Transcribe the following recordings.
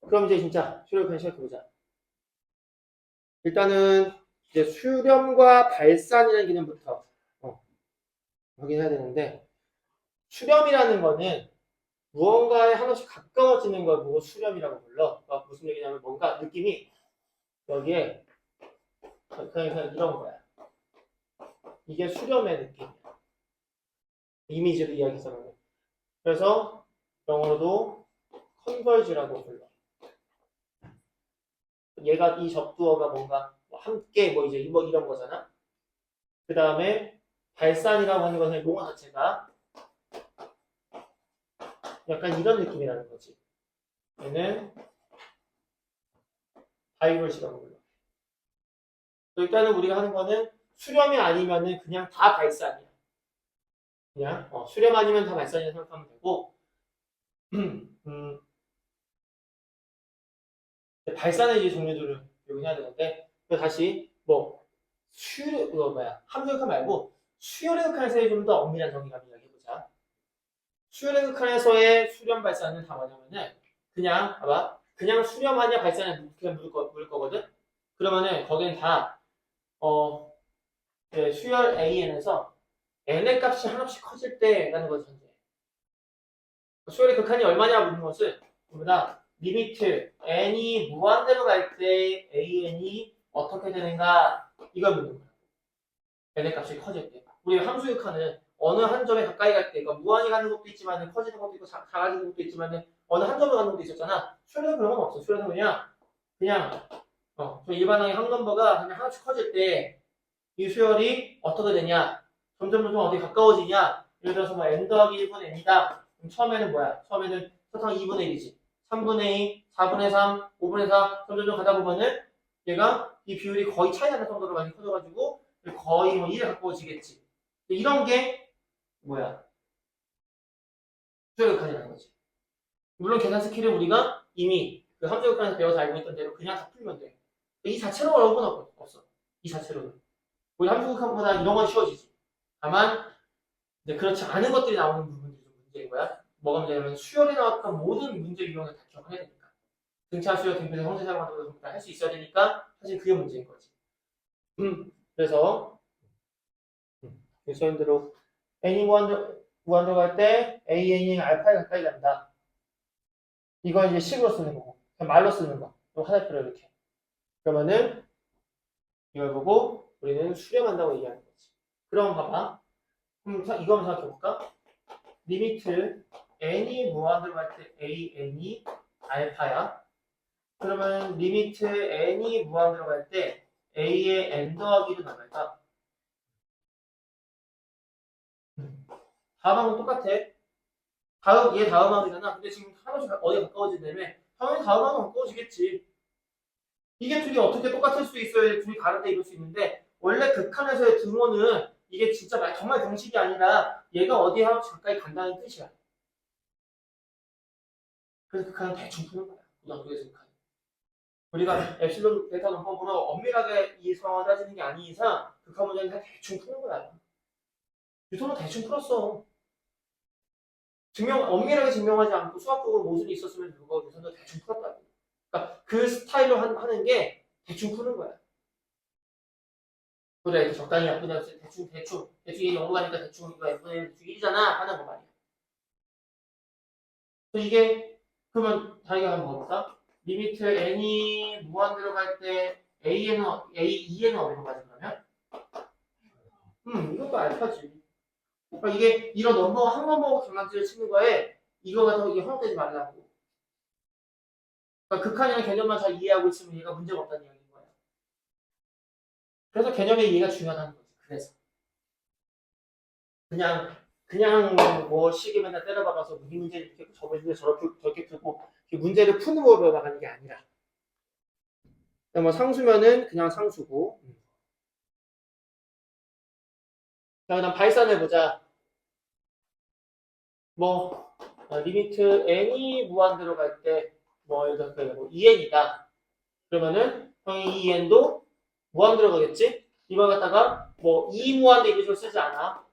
그럼 이제 진짜 수렴 시작해보자. 일단은 이제 수렴과 발산이라는 개념부터 확인해야 되는데, 수렴이라는 거는 무언가에 하나씩 가까워지는 걸 보고 수렴이라고 불러. 그러니까 무슨 얘기냐면 뭔가 느낌이 여기에 그냥 이런 거야. 이게 수렴의 느낌이야. 이미지로 이야기해서는. 그래서 영어로도 컨버지라고 불러. 얘가 이 접두어가 뭔가 함께 이제 이런 거잖아. 그 다음에 발산이라고 하는 것은 용어 자체가 약간 이런 느낌이라는 거지. 얘는 다이버시라고 불러. 일단은 우리가 하는 거는 수렴이 아니면은 그냥 다 발산이야. 그냥 수렴 아니면 다 발산이라 생각하면 되고 발산의 이제 종류들을 배워야 되는데 다시 함수극한 말고 수열의 극한에서의 좀 더 엄밀한 정의감을 이야기해보자. 수열의 극한에서의 수렴 발산은 다 뭐냐면은 그냥 봐봐 그냥 수렴하냐 발산하냐 그냥 물을 거거든. 그러면은 거기는 다 수열 AN에서 n의 값이 하나씩 커질 때라는 것을 전제해. 수열의 극한이 얼마냐 묻는 것은 보다 리미트 n이 무한대로 갈 때 an이 어떻게 되는가 이걸 묻는 거야. n의 값이 커질 때. 우리 함수 극한은 어느 한 점에 가까이 갈 때, 그러니까 무한히 가는 것도 있지만 커지는 것도 있고 작아지는 것도 있지만 어느 한 점에 가는 것도 있었잖아. 수열에서 그런 건 없어. 수열에서 그냥 일반항의 한 넘버가 그냥 하나씩 커질 때 이 수열이 어떻게 되냐? 점점 어디 가까워지냐? 예를 들어서 n 더하기 1분의 n이다. 그럼 처음에는 뭐야? 처음에는 설탕 2분의 1이지. 3분의 2, 4분의 3, 5분의 4 점점 가다 보면은 얘가 이 비율이 거의 차이 나는 정도로 많이 커져가지고 거의 1에 가까워지겠지. 이런 게 뭐야? 수열극한이라는 거지. 물론 계산 스킬은 우리가 이미 그 함수극한에서 배워서 알고 있던 대로 그냥 다 풀면 돼. 이 자체로 어려운 건 없어. 이 자체로는. 우리 함수극한보다 이런 건 쉬워지지. 다만 이제 그렇지 않은 것들이 나오는 부분들이 좀 문제인 거야. 뭐가 문제냐면 수열에 나왔던 모든 문제 유형을 다 기억을 해야 되니까. 등차 수열, 등변, 형태 사용하는 것도 다 할 수 있어야 되니까 사실 그게 문제인 거지. 그래서 써인 대로 n이 무한대로 갈 때 an이 알파에 가까이 간다. 이건 이제 식으로 쓰는 거고 그냥 말로 쓰는 거. 화살표로 이렇게. 그러면은 이걸 보고 우리는 수렴한다고 얘기하는 거지. 그럼 봐봐. 이거 한번 생각해볼까? 리미트 n이 무한대로 갈 때 an이 알파야. 그러면 리미트 n이 무한대로 갈 때 a의 n 더하기는 얼마일까? 다음하고 똑같아. 얘 다음하기잖아. 근데 지금 하나씩 어디에 가까워지냐면 당연히 다음하고 가까워지겠지. 이게 둘이 어떻게 똑같을 수 있어야 둘이 다른데 이럴 수 있는데 원래 극한에서의 등호는 이게 진짜 정말 공식이 아니라 얘가 어디에 하나씩 가까이 간다는 뜻이야. 그래서 극한은 대충 푸는 거야. 고등학교에서 극한. 우리가 엡실론 베타 논법으로 엄밀하게 이 상황을 따지는 게 아닌 이상 극한 문제는 다 대충 푸는 거야. 유토는 대충 풀었어. 엄밀하게 증명하지 않고 수학적으로 모순이 있었으면 불구하고 유토는 대충 풀었다고. 그러니까 그 스타일로 하는 게 대충 푸는 거야. 그래, 이렇게 적당히 약분해 대충 이게 영어 가니까 대충 이거 F는 1이잖아 하는 거 말이야. 이게 그러면 자기가 한번 볼까? 리미트 n이 무한대로 갈 때 a는 2에는 어디로 가지 그러면? 이것도 알파지. 그러니까 이게 이런 넘버 한 넘버 장난질을 치는 거에 이거가 더 이게 허용되지 말라고. 그러니까 극한이라는 개념만 잘 이해하고 있으면 얘가 문제가 없다는 이야기인 거야. 그래서 개념의 이해가 중요하다는 거지. 그래서 그냥 뭐 시계 맨날 때려박아서 이 문제를 이렇게 저 문제 저렇게 풀고 문제를 푸는 법으로 나가는 게 아니라. 뭐 상수면은 그냥 상수고. 자, 그다음 발산해 보자. 리미트 n이 무한대로 갈 때 예를 들어 2n이다. 그러면은 형이 2n도 무한대로 가겠지? 이걸 갖다가 2 무한대 이런 식으로 쓰지 않아.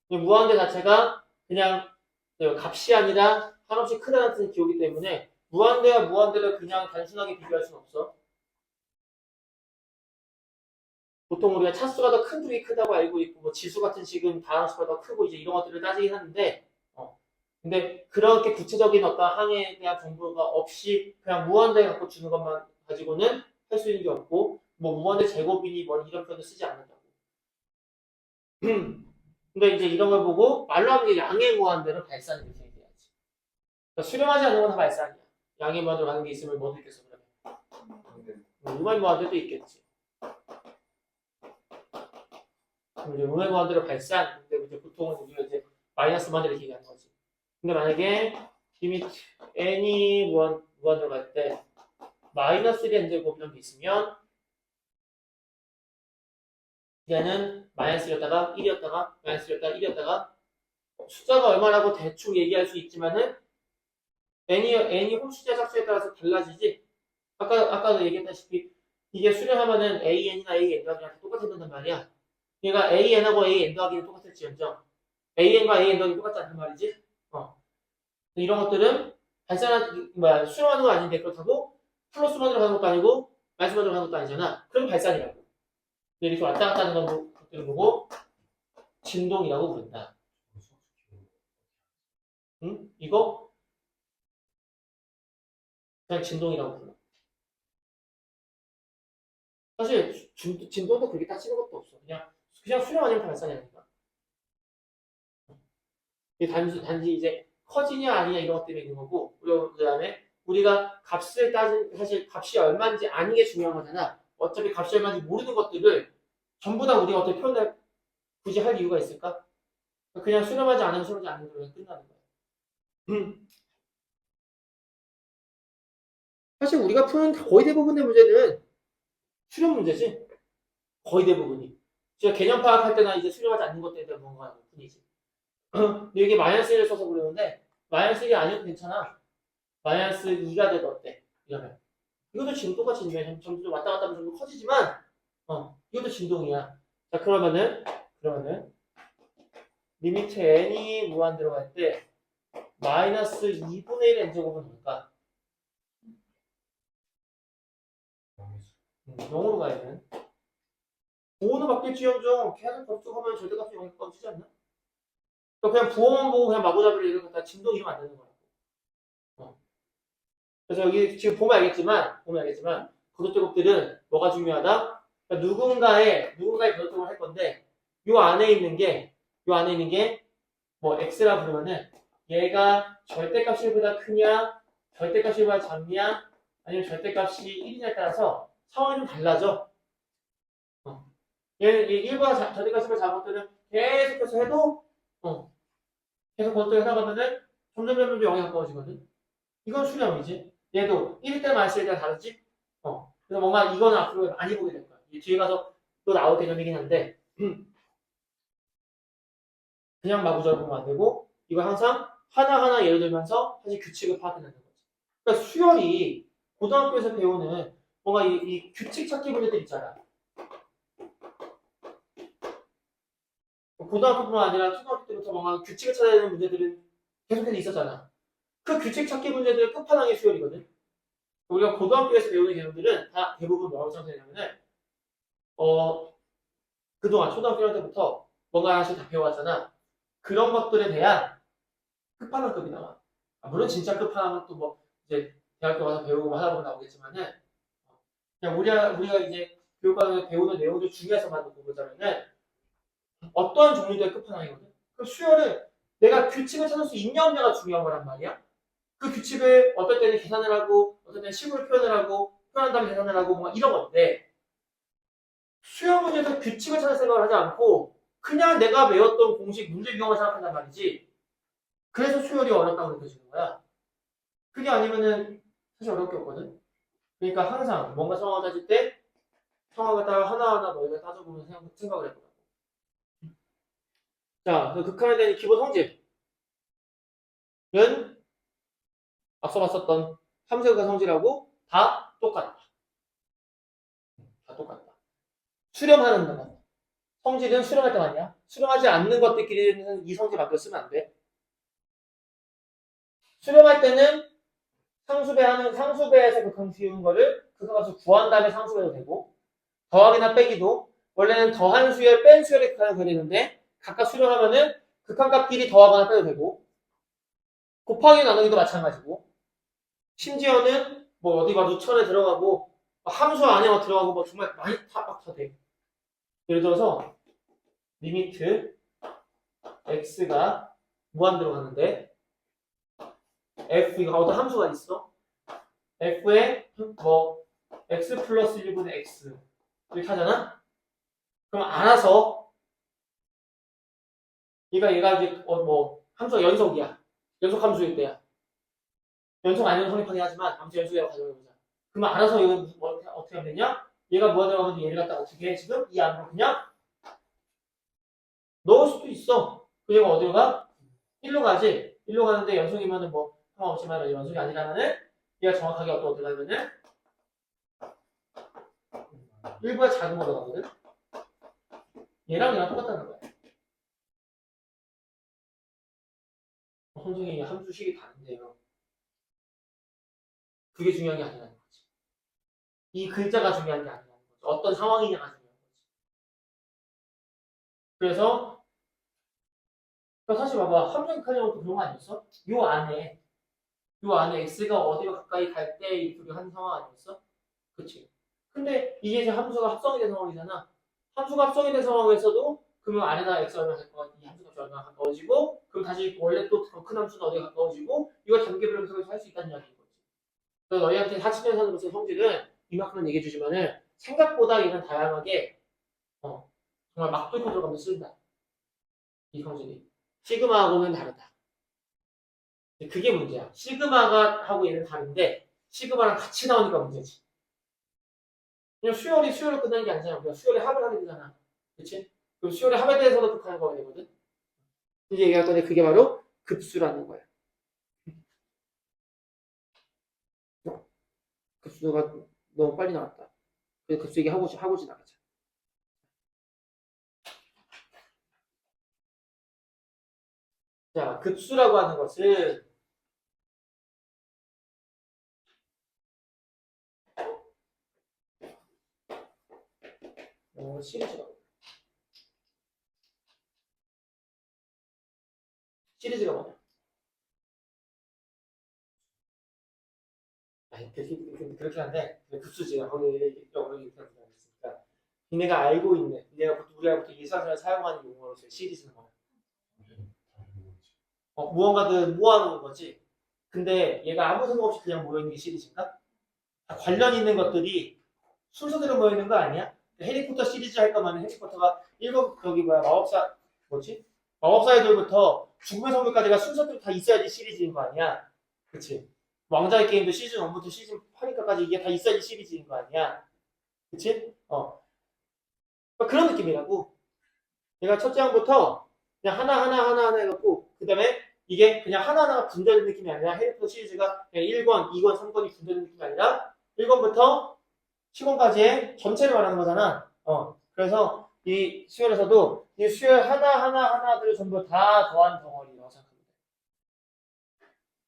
무한대 자체가 그냥 값이 아니라 한없이 크다는 뜻의 기호기 때문에 무한대와 무한대를 그냥 단순하게 비교할 수는 없어. 보통 우리가 차수가 더 큰 쪽이 크다고 알고 있고, 뭐 지수 같은 식은 다항수가 더 크고 이제 이런 것들을 따지긴 하는데, 근데 그렇게 구체적인 어떤 항에 대한 정보가 없이 그냥 무한대 갖고 주는 것만 가지고는 할 수 있는 게 없고, 뭐 무한대 제곱이니 뭐 이런 표현을 쓰지 않는다고. 근데 이제 이런 걸 보고 말로 하면 이제 양의 무한대를 발산 이렇게 얘기해야지. 그러니까 수렴하지 않는 건 다 발산이야. 양의 무한대로 가는 게 있으면 뭐도 있겠어 그러면. 음의 무한대도 있겠지. 이제 음의 무한대로 발산. 근데 이제 보통은 우리가 이제 마이너스 무한대를 얘기하는 거지. 근데 만약에 리미트 n이 무한대로 갈 때 마이너스 1의 n제곱 이런 게 있으면 얘는 마이너스 1이었다가 1이었다가 마이너스 1이었다가 1이었다가 숫자가 얼마라고 대충 얘기할 수 있지만은 n이 홀수자 짝수에 따라서 달라지지. 아까도 얘기했다시피 이게 수렴하면은 an이나 an이랑 똑같았단 말이야. 그러니까 an하고 an 더하기는 똑같을지언정 an과 an 더하기 똑같지 않단 말이지. 이런 것들은 수렴하는 건 아닌데 그렇다고 플러스만 들어가는 것도 아니고 마이너스만 들어가는 것도 아니잖아. 그럼 발산이라고. 이렇게 왔다 갔다 하는 것들을 보고 진동이라고 부른다. 응? 이거 그냥 진동이라고 불러. 사실 진동도 그렇게 따지는 것도 없어. 그냥 수렴 아니면 발산이라니까. 단지 이제 커지냐 아니냐 이런 것 때문에 있는 거고, 그 다음에 우리가 값을 사실 값이 얼마인지 아는 게 중요한 거잖아. 어차피 값이 얼마인지 모르는 것들을 전부 다 우리가 어떻게 표현을 굳이 할 이유가 있을까? 그냥 수렴하지 않으면 수렴하지 않는 걸로 끝나는 거야. 사실 우리가 푸는 거의 대부분의 문제는 수렴 문제지. 거의 대부분이. 제가 개념 파악할 때나 이제 수렴하지 않는 것들에 대한 뭔가 뿐이지. 근데 이게 마이너스 1을 써서 그러는데 마이너스 1이 아니어도 괜찮아. 마이너스 2가 돼도 어때? 이러면. 이것도 지금 똑같이 이제 점점 왔다 갔다 하면 좀 커지지만 이것도 진동이야. 자 그러면은 리미트 n이 무한 들어갈 때 마이너스 2분의 1 n제곱은 뭘까? 0으로 가야 되는. 5는 바뀔지언정 계속 법칙하면 절대값이 0값 쓰지 않나? 그냥 부호만 보고 그냥 마구잡이를 이렇게 갖다 진동 이러면 안 되는 거라고. 그래서 여기 지금 보면 알겠지만 거듭제곱들은 뭐가 중요하다? 그러니까 누군가의 거듭제곱을 할 건데 요 안에 있는 게 뭐 x라 부르면은 얘가 절대값보다 크냐 절대값보다 작냐 아니면 절대값이 1이냐에 따라서 상황이 좀 달라져. 얘는 1보다 절대값보다 작은 것들은 계속해서 해도 계속 거듭제곱 해나가면은 점점 0이 가까워지거든. 이건 수렴이지. 얘도 1일 때 마이너스 1일 때 다르지? 그래서 뭔가 이거는 앞으로 많이 보게 될 거야. 뒤에 가서 또 나올 개념이긴 한데, 그냥 마구잡이 보면 안 되고, 이거 항상 하나하나 예를 들면서 사실 규칙을 파악해내는 거지. 그러니까 수열이 고등학교에서 배우는 뭔가 이 규칙 찾기 문제들 있잖아. 고등학교뿐만 아니라 초등학교 때부터 뭔가 규칙을 찾아야 되는 문제들은 계속해서 있었잖아. 그 규칙 찾기 문제들의 끝판왕이 수열이거든. 우리가 고등학교에서 배우는 개념들은 다 대부분 뭐라고 생각하냐면은 그동안 초등학교 때부터 뭔가 하나씩 다 배워왔잖아. 그런 것들에 대한 끝판왕급이 나와. 물론 진짜 끝판왕은 또 뭐 이제 대학교 가서 배우고 하다 보면 나오겠지만은 그냥 우리가 이제 교육과정에서 배우는 내용들 중에서만 놓고 보자면은 어떤 종류의 끝판왕이거든. 그 수열은 내가 규칙을 찾을 수 있냐 없냐가 중요한 거란 말이야. 그 규칙을 어떨 때는 계산을 하고 어떨 때는 식으로 표현을 하고 표현한 다음에 계산을 하고 뭐 이런 건데 수영 문제에서 규칙을 찾을 생각을 하지 않고 그냥 내가 외웠던 공식 문제 유형을 생각한단 말이지. 그래서 수열이 어렵다고 느껴지는 거야. 그게 아니면은 사실 어려울 게 없거든. 그러니까 항상 뭔가 상황을 따질 때 상황을 따라 하나하나 너희가 따져보면서 생각을 해보라고. 자, 그 극한에 대한 기본 성질은 앞서 봤었던 함수극한 성질하고 다 똑같다. 다 똑같다. 수렴하는 거. 성질은 수렴할 때만이야. 수렴하지 않는 것들끼리는 이 성질 밖에 쓰면 안 돼. 수렴할 때는 상수배에서 극한 씌운 거를 극한값을 구한 다음에 상수배도 되고, 더하기나 빼기도 원래는 더한 수열 뺀 수열의 극한을 그리는데 각각 수렴하면은 극한값끼리 더하거나 빼도 되고, 곱하기 나누기도 마찬가지고, 심지어는 뭐 어디 막 루천에 들어가고 함수 안에 막 들어가고 뭐 정말 많이 다 돼. 예를 들어서 리미트 x가 무한 들어가는데 f 이거 어떤 함수가 있어? f에 뭐 x 플러스 1분의 x 이렇게 하잖아? 그럼 알아서 얘가 이제 뭐 함수가 연속이야. 연속 함수일 때야. 연속 아니면 성립하긴 하지만 아무튼 연속이라고 가정해보자. 그러면 알아서 이거 뭐 어떻게 하면 되냐? 얘가 무한 들어가면 얘를 갖다 어떻게 해? 지금 이 안으로 그냥 넣을 수도 있어. 그 얘가 어디로 가? 1로 가지. 1로 가는데 연속이면은 뭐 상관없지만 연속이 아니라면은 얘가 정확하게 어디로 가면은 1보다 작은 거로 가거든. 얘랑 똑같다는 거야. 선생님이 함수식이 다른데요. 그게 중요한 게 아니라는 거지. 이 글자가 중요한 게 아니라는 거지. 어떤 상황이냐가 중요한 거지. 그래서 사실 봐봐. 함정극한형도 그런 거 아니었어? 요 안에 x가 어디로 가까이 갈 때 이 둘이 한 상황 아니었어? 그치? 근데 이게 이제 함수가 합성이 된 상황이잖아. 함수가 합성이 된 상황에서도 그러면 안에다 x 얼마 갈 것 같아? 이 함수가 얼마 가까워지고 그럼 다시 원래 또 더 큰 함수는 어디가 가까워지고 이걸 단계별로 해석해서 할 수 있다는 이야기인 거지. 그래서 너희한테 하치면서로서 성질은 이만큼은 얘기해 주지만은 생각보다 얘는 다양하게 정말 막 뚫고 들어가면 쓴다. 이 성질이. 시그마하고는 다르다. 그게 문제야. 시그마가 하고 얘는 다른데 시그마랑 같이 나오니까 문제지. 그냥 수열을 끝나는 게 아니잖아. 우리가 수열의 합을 하게 되잖아. 그치? 그럼 수열의 합에 대해서도 극한을 거게 되거든. 이제 얘기할 건데 그게 바로 급수라는 거야. 급수가 너무 빨리 나왔다. 그래서 급수 얘기하고 지나가자. 자, 급수라고 하는 것은 시리즈가 뭐냐? 아니, 그렇게 한데 급수지. 거기 여기 있으니까 니네가 알고 있는 우리가 보통 일상생활 사용하는 용어로서 시리즈는 뭐야? 무언가들 모아놓은 거지. 근데 얘가 아무 생각 없이 그냥 모여있는 게 시리즈인가? 관련 있는 것들이 순서대로 모여있는 거 아니야? 해리포터 시리즈 할 거면 해리포터가 마법사 애들부터 죽음의 성물까지가 순서대로 다 있어야지 시리즈인 거 아니야? 그치? 왕자의 게임도 시즌 1부터 시즌 8까지 이게 다 있어야지 시리즈인 거 아니야? 그치? 그런 느낌이라고. 내가 첫째 항부터 그냥 하나 해갖고 그 다음에 이게 그냥 하나하나가 분절된 느낌이 아니라 해리포터 시리즈가 그냥 1권, 2권, 3권이 분절된 느낌이 아니라 1권부터 10권까지의 전체를 말하는 거잖아. 그래서 이 수열에서도 이 수열 하나들을 전부 다 더한 덩어리라고 생각합니다.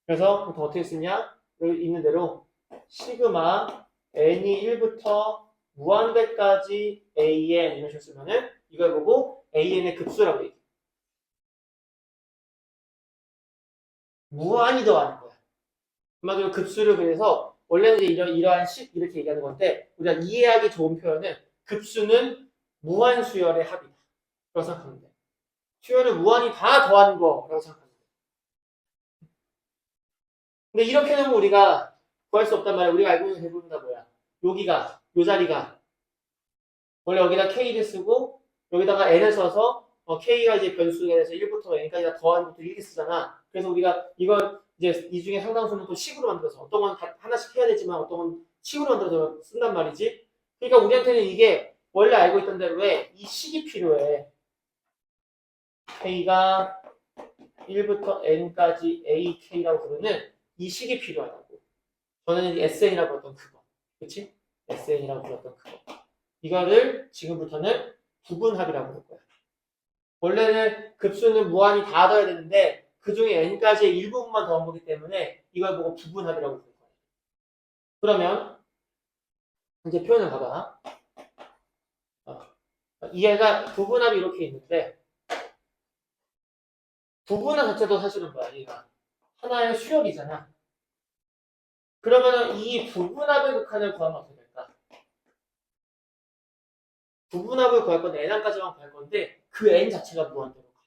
그래서 더 어떻게 쓰냐? 여기 있는 대로 시그마 n이 1부터 무한대까지 an 이런 식으로 쓰면은 이걸 보고 an의 급수라고 얘기해. 무한히 더하는 거야. 한마디로 급수를 그래서 원래는 이제 이러한 식 이렇게 얘기하는 건데 우리가 이해하기 좋은 표현은 급수는 무한 수열의 합이다. 라고 생각하면 돼. 수열을 무한히 다 더하는 거라고 생각하면 돼. 근데 이렇게 되면 우리가 구할 수 없단 말이야. 우리가 알고 있는 대부분 다 뭐야? 여기가, 요 자리가 원래 여기다 K를 쓰고 여기다가 N을 써서 K가 이제 변수에 대해서 1부터 N까지 다 더하는 것도 이렇게 쓰잖아. 그래서 우리가 이걸 이제 이 중에 상당수는 또 식으로 만들어서 어떤 건 하나씩 해야 되지만 어떤 건 식으로 만들어서 쓴단 말이지. 그러니까 우리한테는 이게 원래 알고 있던 대로 왜 이 식이 필요해. K가 1부터 N까지 AK라고 부르는 이 식이 필요하다고. 저는 SN이라고 불렀던 그거. 그치? SN이라고 불렀던 그거. 이거를 지금부터는 부분합이라고 부를 거야. 원래는 급수는 무한히 다 더해야 되는데 그 중에 n까지의 일부분만 더한 거기 때문에 이걸 보고 부분합이라고 부를 거야. 그러면 이제 표현을 봐봐. 얘가 부분합이 이렇게 있는데 부분합 자체도 사실은 뭐야? 얘가 하나의 수열이잖아. 그러면 이 부분합의 극한을 구하면 어떻게 될까? 부분합을 구할 건데 n까지만 구할 건데 그 n 자체가 무한대로 가.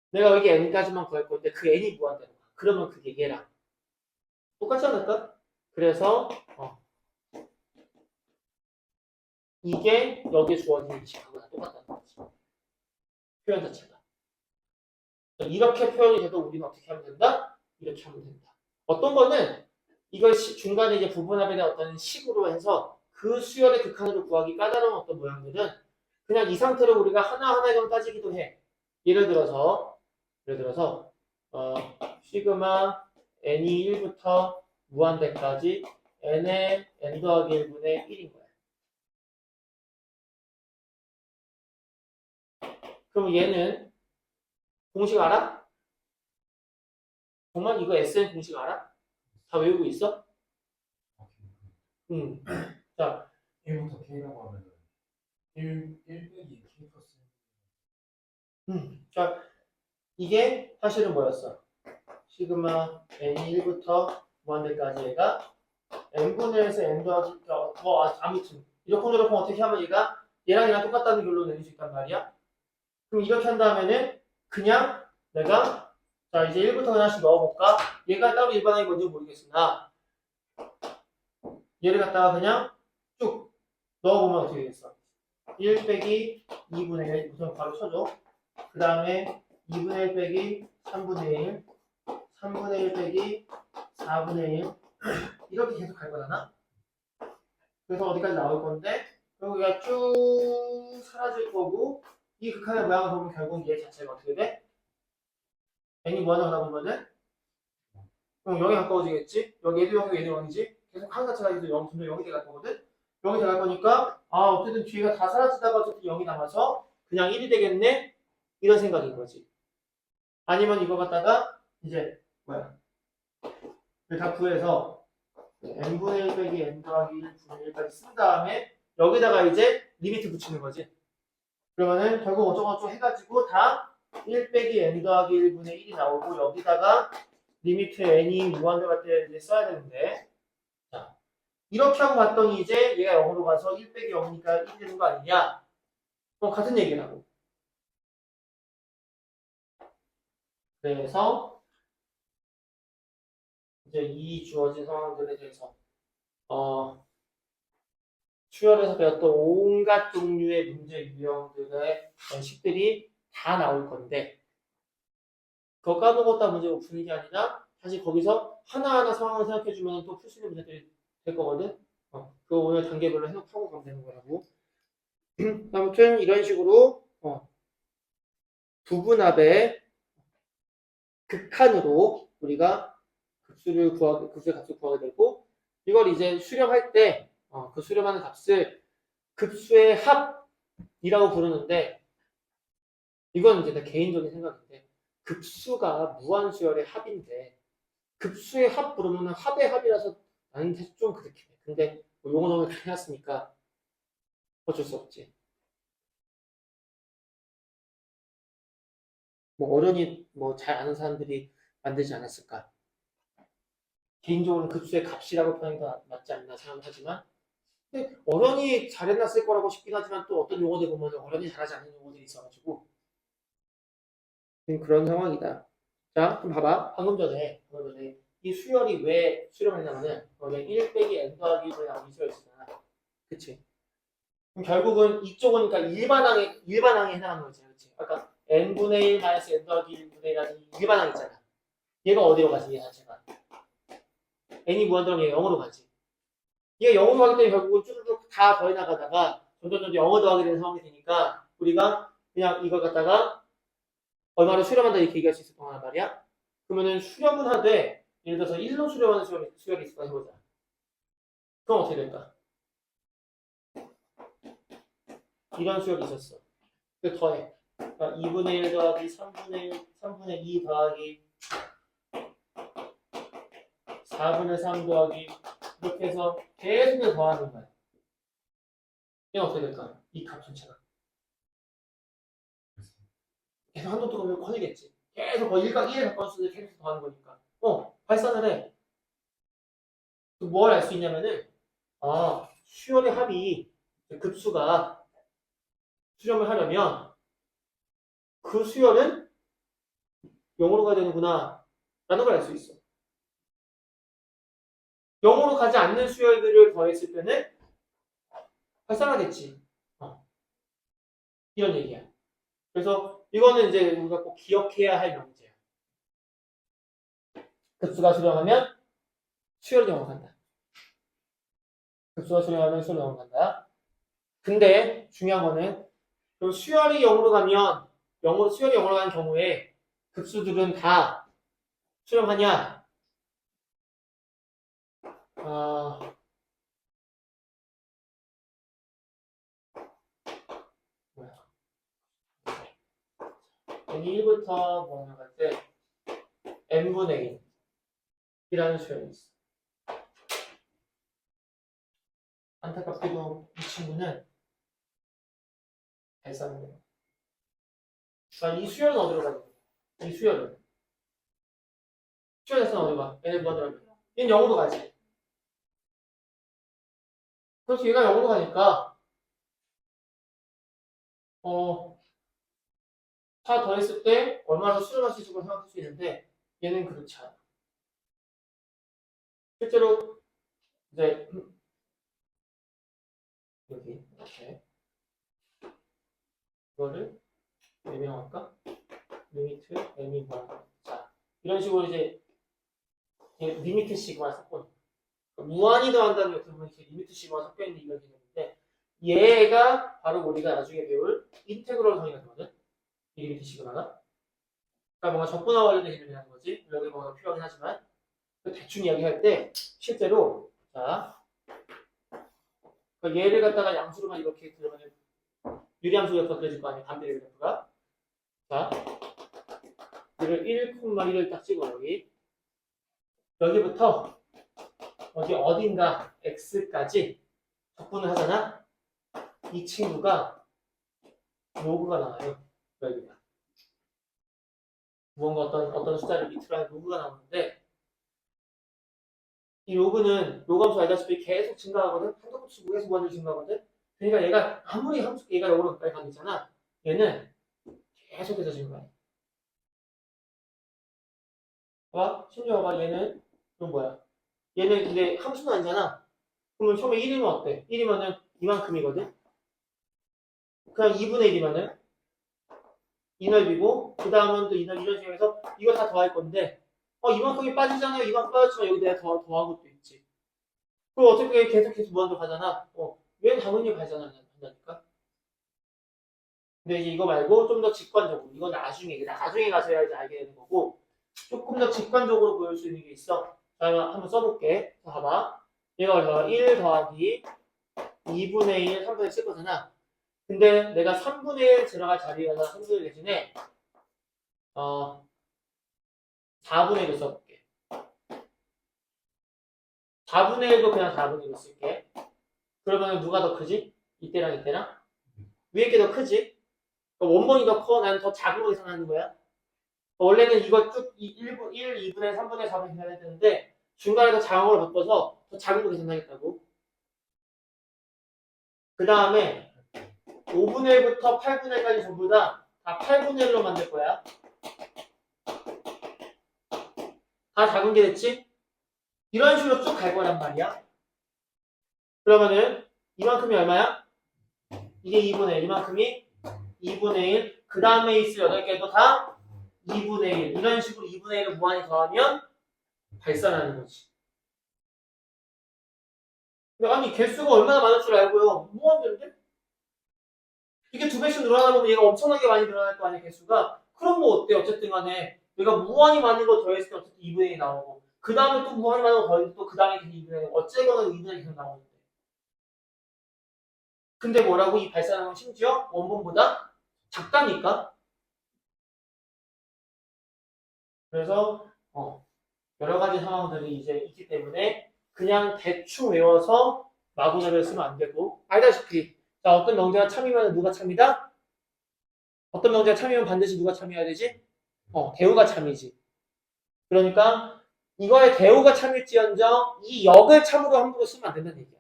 내가 여기 n까지만 구할 건데 그 n이 무한대로 가. 그러면 그게 얘랑 똑같지 않을까? 그래서 이게 여기에 주어진 식하고 똑같다는 거지. 표현 자체가. 이렇게 표현이 돼도 우리는 어떻게 하면 된다? 이렇게 하면 된다. 어떤 거는 이걸 중간에 이제 부분합에 대한 어떤 식으로 해서 그 수열의 극한으로 구하기 까다로운 어떤 모양들은 그냥 이 상태로 우리가 하나하나 좀 따지기도 해. 예를 들어서 시그마 n이 1부터 무한대까지 n의 n 더하기 1분의 1인 거야. 그럼 얘는 공식 알아? 정말 이거 SN 공식 알아? 다 외우고 있어? 자, 1부터 K라고 하면은 1 빼기 K 플러스 자, 이게 사실은 뭐였어? 시그마 n이 1부터 무한대까지 얘가 n분의 1에서 n 더하기 아무튼 이렇게 어떻게 하면 얘가 얘랑 똑같다는 결론을 내릴 수 있단 말이야. 그럼 이렇게 한 다음에는 그냥 내가 자 이제 1부터 하나씩 넣어볼까? 얘가 따로 일반항이 뭔지 모르겠으나 얘를 갖다가 그냥 쭉 넣어보면 어떻게 되겠어? 1 빼기 2분의 1 우선 바로 쳐줘. 그 다음에 2분의 1 빼기 3분의 1 3분의 1 빼기 4분의 1 이렇게 계속 갈 거잖아? 그래서 어디까지 나올 건데 여기가 쭉 사라질 거고 이 극한의 모양을 보면 결국 얘 자체가 어떻게 돼? n이 뭐 하나 하다 보면은 그럼 0이 가까워지겠지? 여기 얘도 0이고 얘도 0이지? 계속 항 자체가 이제 0, 분명 0이 돼갈 거거든? 0이 돼갈 거니까 어쨌든 뒤가 다 사라지다가 어쨌든 0이 남아서 그냥 1이 되겠네? 이런 생각인 거지. 아니면 이거 갖다가 이제 뭐야? 다 구해서 n분의 1 빼기 n 더하기 1분의 1까지 쓴 다음에 여기다가 이제 리미트 붙이는 거지. 그러면은 결국 어쩌고저쩌고 해가지고 다 1 빼기 n 더하기 1분의 1이 나오고 여기다가 리미트 n이 무한대 갈 때 이제 써야 되는데 자 이렇게 하고 봤더니 이제 얘가 0으로 가서 1 빼기 0이니까 1이 되는 거 아니냐? 같은 얘기라고. 그래서 이제 이 주어진 상황들에 대해서 수열에서 배웠던 온갖 종류의 문제 유형들의 식들이 다 나올 건데 그거 까먹었다 문제가 풀는 게 아니라 사실 거기서 하나하나 상황을 생각해주면 또 풀 수 있는 문제들이 될 거거든. 그거 오늘 단계별로 해놓고 가면 되는 거라고. 아무튼 이런 식으로 부분합의 극한으로 우리가 극수의 값을 구하게 되고 이걸 이제 수렴할 때 그 수렴하는 값을 급수의 합이라고 부르는데 이건 이제 내 개인적인 생각인데 급수가 무한수열의 합인데 급수의 합 부르면 합의 합이라서 나는 사실 좀 그렇게 돼. 근데 뭐 용어 너무 해놨으니까 어쩔 수 없지. 뭐 어른이 뭐 잘 아는 사람들이 만들지 않았을까. 개인적으로는 급수의 값이라고 표현이 더 맞지 않나 생각하지만 근데 어른이 잘해놨을 거라고 싶긴 하지만 또 어떤 용어들 보면 어른이 잘하지 않는 용어들이 있어가지고 그런 상황이다. 자, 그럼 봐봐. 방금 전에 이 수열이 왜 수렴했냐면은 여기 1 빼기 n 더하기 1이 나오는 수열이잖아. 그치? 그럼 결국은 이쪽은 그러니까 일반항에 해당하는 거지. 그치? 아까 n분의 1 마이너스 n 더하기 1분의 1이라는 일반항 있잖아. 얘가 어디로 가지? 얘 자체가. n이 무한대로 얘가 0으로 가지. 얘가 0으로 가기 때문에 결국은 쭈르륵 다 더해 나가다가 점점 0으로 더하게 되는 상황이 되니까 우리가 그냥 이걸 갖다가 얼마를 수렴한다 이렇게 얘기할 수 있을 거란 말이야. 그러면은 수렴은 하되 예를 들어서 1로 수렴하는 수열이 있을까 해보자. 그럼 어떻게 될까? 이런 수열이 있었어. 그 더해. 그러니까 2분의 1 더하기 3분의 2 더하기 4분의 3 더하기 이렇게 해서 계속 더하는 거야. 이건 어떻게 될까요? 이 값 전체가. 계속 한도 뜨거면 커지겠지. 계속 거의 1각 1에 가까운 수를 계속 더하는 거니까. 발산을 해. 뭘 알 수 있냐면은, 수열의 합이, 급수가 수렴을 하려면, 그 수열은 0으로 가야 되는구나. 라는 걸 알 수 있어. 0으로 가지 않는 수열들을 더했을 때는 발산하겠지. 이런 얘기야. 그래서 이거는 이제 우리가 꼭 기억해야 할 명제야. 급수가 수렴하면 수열이 0으로 간다. 급수가 수렴하면 수열이 0으로 간다. 근데 중요한 거는 그럼 수열이 0으로 가면 수열이 0으로 가는 경우에 급수들은 다 수렴하냐? 뭐야? 여기 1부터 뭐 나갈 때 n분의 1이라는 수열이 있어. 안타깝게도 이 친구는 발산돼요. 이 수열은 어디로 가냐? 이 수열은 수열 자체는 어디로 가? 얘네 무한대로 얘는 0으로 가지. 그래서 얘가 0으로 가니까 다 더했을 때 얼마나 더 수렴할 수 있을 걸 생각할 수 있는데 얘는 그렇지 않아. 실제로 이제 여기 이렇게 이거를 예명할까? 리미트 m이 뭐야? 자, 이런 식으로 이제 리미트 시그마 섞고 무한히 더한다는 어떻게 보면 이렇게 리미트 시그마 섞여 있는 이런 개념인데 얘가 바로 우리가 나중에 배울 인테그럴 성이 되거든. 이 리미트 시그마가. 그러니까 뭔가 적분화 관련된 개념이라는 거지. 여기 뭔가 필요하긴 하지만 대충 이야기할 때 실제로 자 그러니까 얘를 갖다가 양수로만 이렇게 들어가면 유리함수가 그려질 거 아니야. 반대의 그래프가. 자, 얘를 1,1을 딱 찍어 여기부터 여기 어딘가 x까지 적분을 하잖아. 이 친구가 로그가 나와요. 여기가 무언가 어떤 숫자를 밑으로 하는 로그가 나오는데 이 로그는 로그함수 알다시피 계속 증가하거든. 한도 급수 계속 무한대로 증가하거든. 그러니까 얘가 아무리 얘가 0으로 가까이 가고 있잖아. 얘는 계속해서 증가해. 봐봐. 심지어 봐봐. 얘는 그럼 뭐야? 얘는 근데 함수는 아니잖아. 그러면 처음에 1이면 어때? 1이면은 이만큼이거든. 그냥 2분의 1이면은 이 넓이고 그 다음은 또 이 넓이 이런 식으로 해서 이거 다 더할 건데 이만큼이 빠지잖아요. 이만큼 빠졌지만 여기 내가 더한 것도 있지. 그럼 어떻게 계속 무한대로 가잖아. 얘는 당연히 발산한다니까. 근데 이제 이거 말고 좀 더 직관적으로 이건 나중에 가서야 이제 알게 되는 거고 조금 더 직관적으로 보일 수 있는 게 있어. 자, 한번 써볼게. 자, 봐봐. 얘가 얼마? 1 더하기 2분의 1, 3분의 1 쓸 거잖아. 근데 내가 3분의 1 들어갈 자리에다 3분의 1 대신에 4분의 1을 써볼게. 4분의 1도 그냥 4분의 1로 쓸게. 그러면 누가 더 크지? 이때랑 이때랑? 위에 게 더 크지? 원본이 더 커? 나는 더 작은 거 계산하는 거야? 원래는 이거 쭉 1, 2분의 3분의 4분의 계산해야 되는데 중간에 더 작은 걸 바꿔서 더 작은 거 계산하겠다고. 그 다음에 5분의 1부터 8분의 1까지 전부 다 8분의 1로 만들 거야. 다 작은 게 됐지? 이런 식으로 쭉 갈 거란 말이야. 그러면은 이만큼이 얼마야? 이게 2분의 1, 이만큼이 2분의 1, 그 다음에 있을 8개도 다 2분의 1. 이런 식으로 2분의 1을 무한히 더하면 발산하는 거지. 아니 개수가 얼마나 많을 줄 알고요. 무한대인데? 이게 2배씩 늘어나다 보면 얘가 엄청나게 많이 늘어날 거 아니야 개수가. 그럼 뭐 어때? 어쨌든 간에 얘가 무한히 많은 거 더했을 때 어쨌든 2분의 1이 나오고 그 다음에 또 무한히 많은 거 더했을 때 또 그 다음에 2분의 1 어쨌거나 2분의 1이 계속 나오는데 근데 뭐라고? 이 발산하는 건 심지어 원본보다 작다니까? 그래서 여러 가지 상황들이 이제 있기 때문에 그냥 대충 외워서 마구잡이를 쓰면 안 되고 알다시피 자 어떤 명제가 참이면 누가 참이다? 어떤 명제가 참이면 반드시 누가 참여해야 되지? 대우가 참이지. 그러니까 이거에 대우가 참일지언정 이 역을 참으로 함부로 쓰면 안 된다는 얘기야.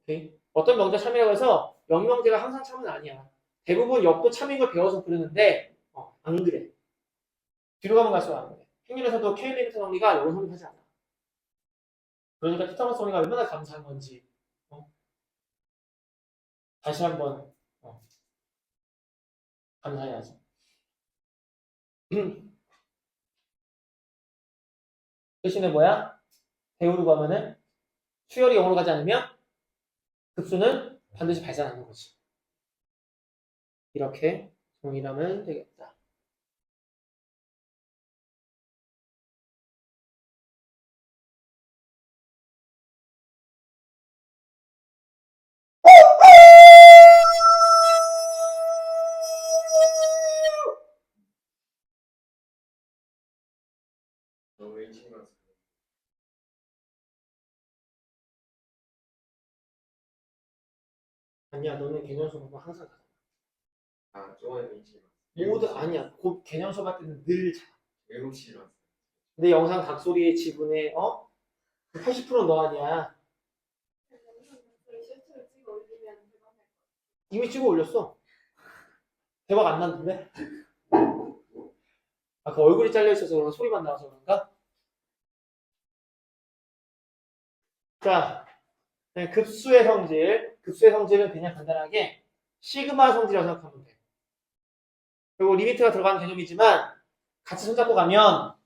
오케이? 어떤 명제 참이라고 해서 역명제가 항상 참은 아니야. 대부분 역도 참인 걸 배워서 그러는데 안 그래. 뒤로 가면 갈수록 안 그래. 행렬에서도 K 리미트 정리가 역을 성립하지 않아. 그러니까 피타고라스 정리가 얼마나 감사한 건지 다시 한번 감사해야지. 대신에 뭐야? 대우로 가면은 수열이 0으로 가지 않으면 급수는 반드시 발산하는 거지. 이렇게 정의하면 되겠다. 너무 일찍 났어. 아니야, 너는 개념 수업 보면 항상 가. 아, 저번에도 일찍 났어. 모두 아니야. 곧 개념 수업 할 때는 늘 자. 7시 났어. 내 영상 닭소리의 지분에 80%는 너 아니야. 이미 찍어 올렸어. 대박 안 났는데? 그 얼굴이 잘려 있어서 그런가 소리만 나와서 그런가? 자, 급수의 성질. 급수의 성질은 그냥 간단하게 시그마 성질이라고 생각하면 돼. 그리고 리미트가 들어가는 개념이지만 같이 손잡고 가면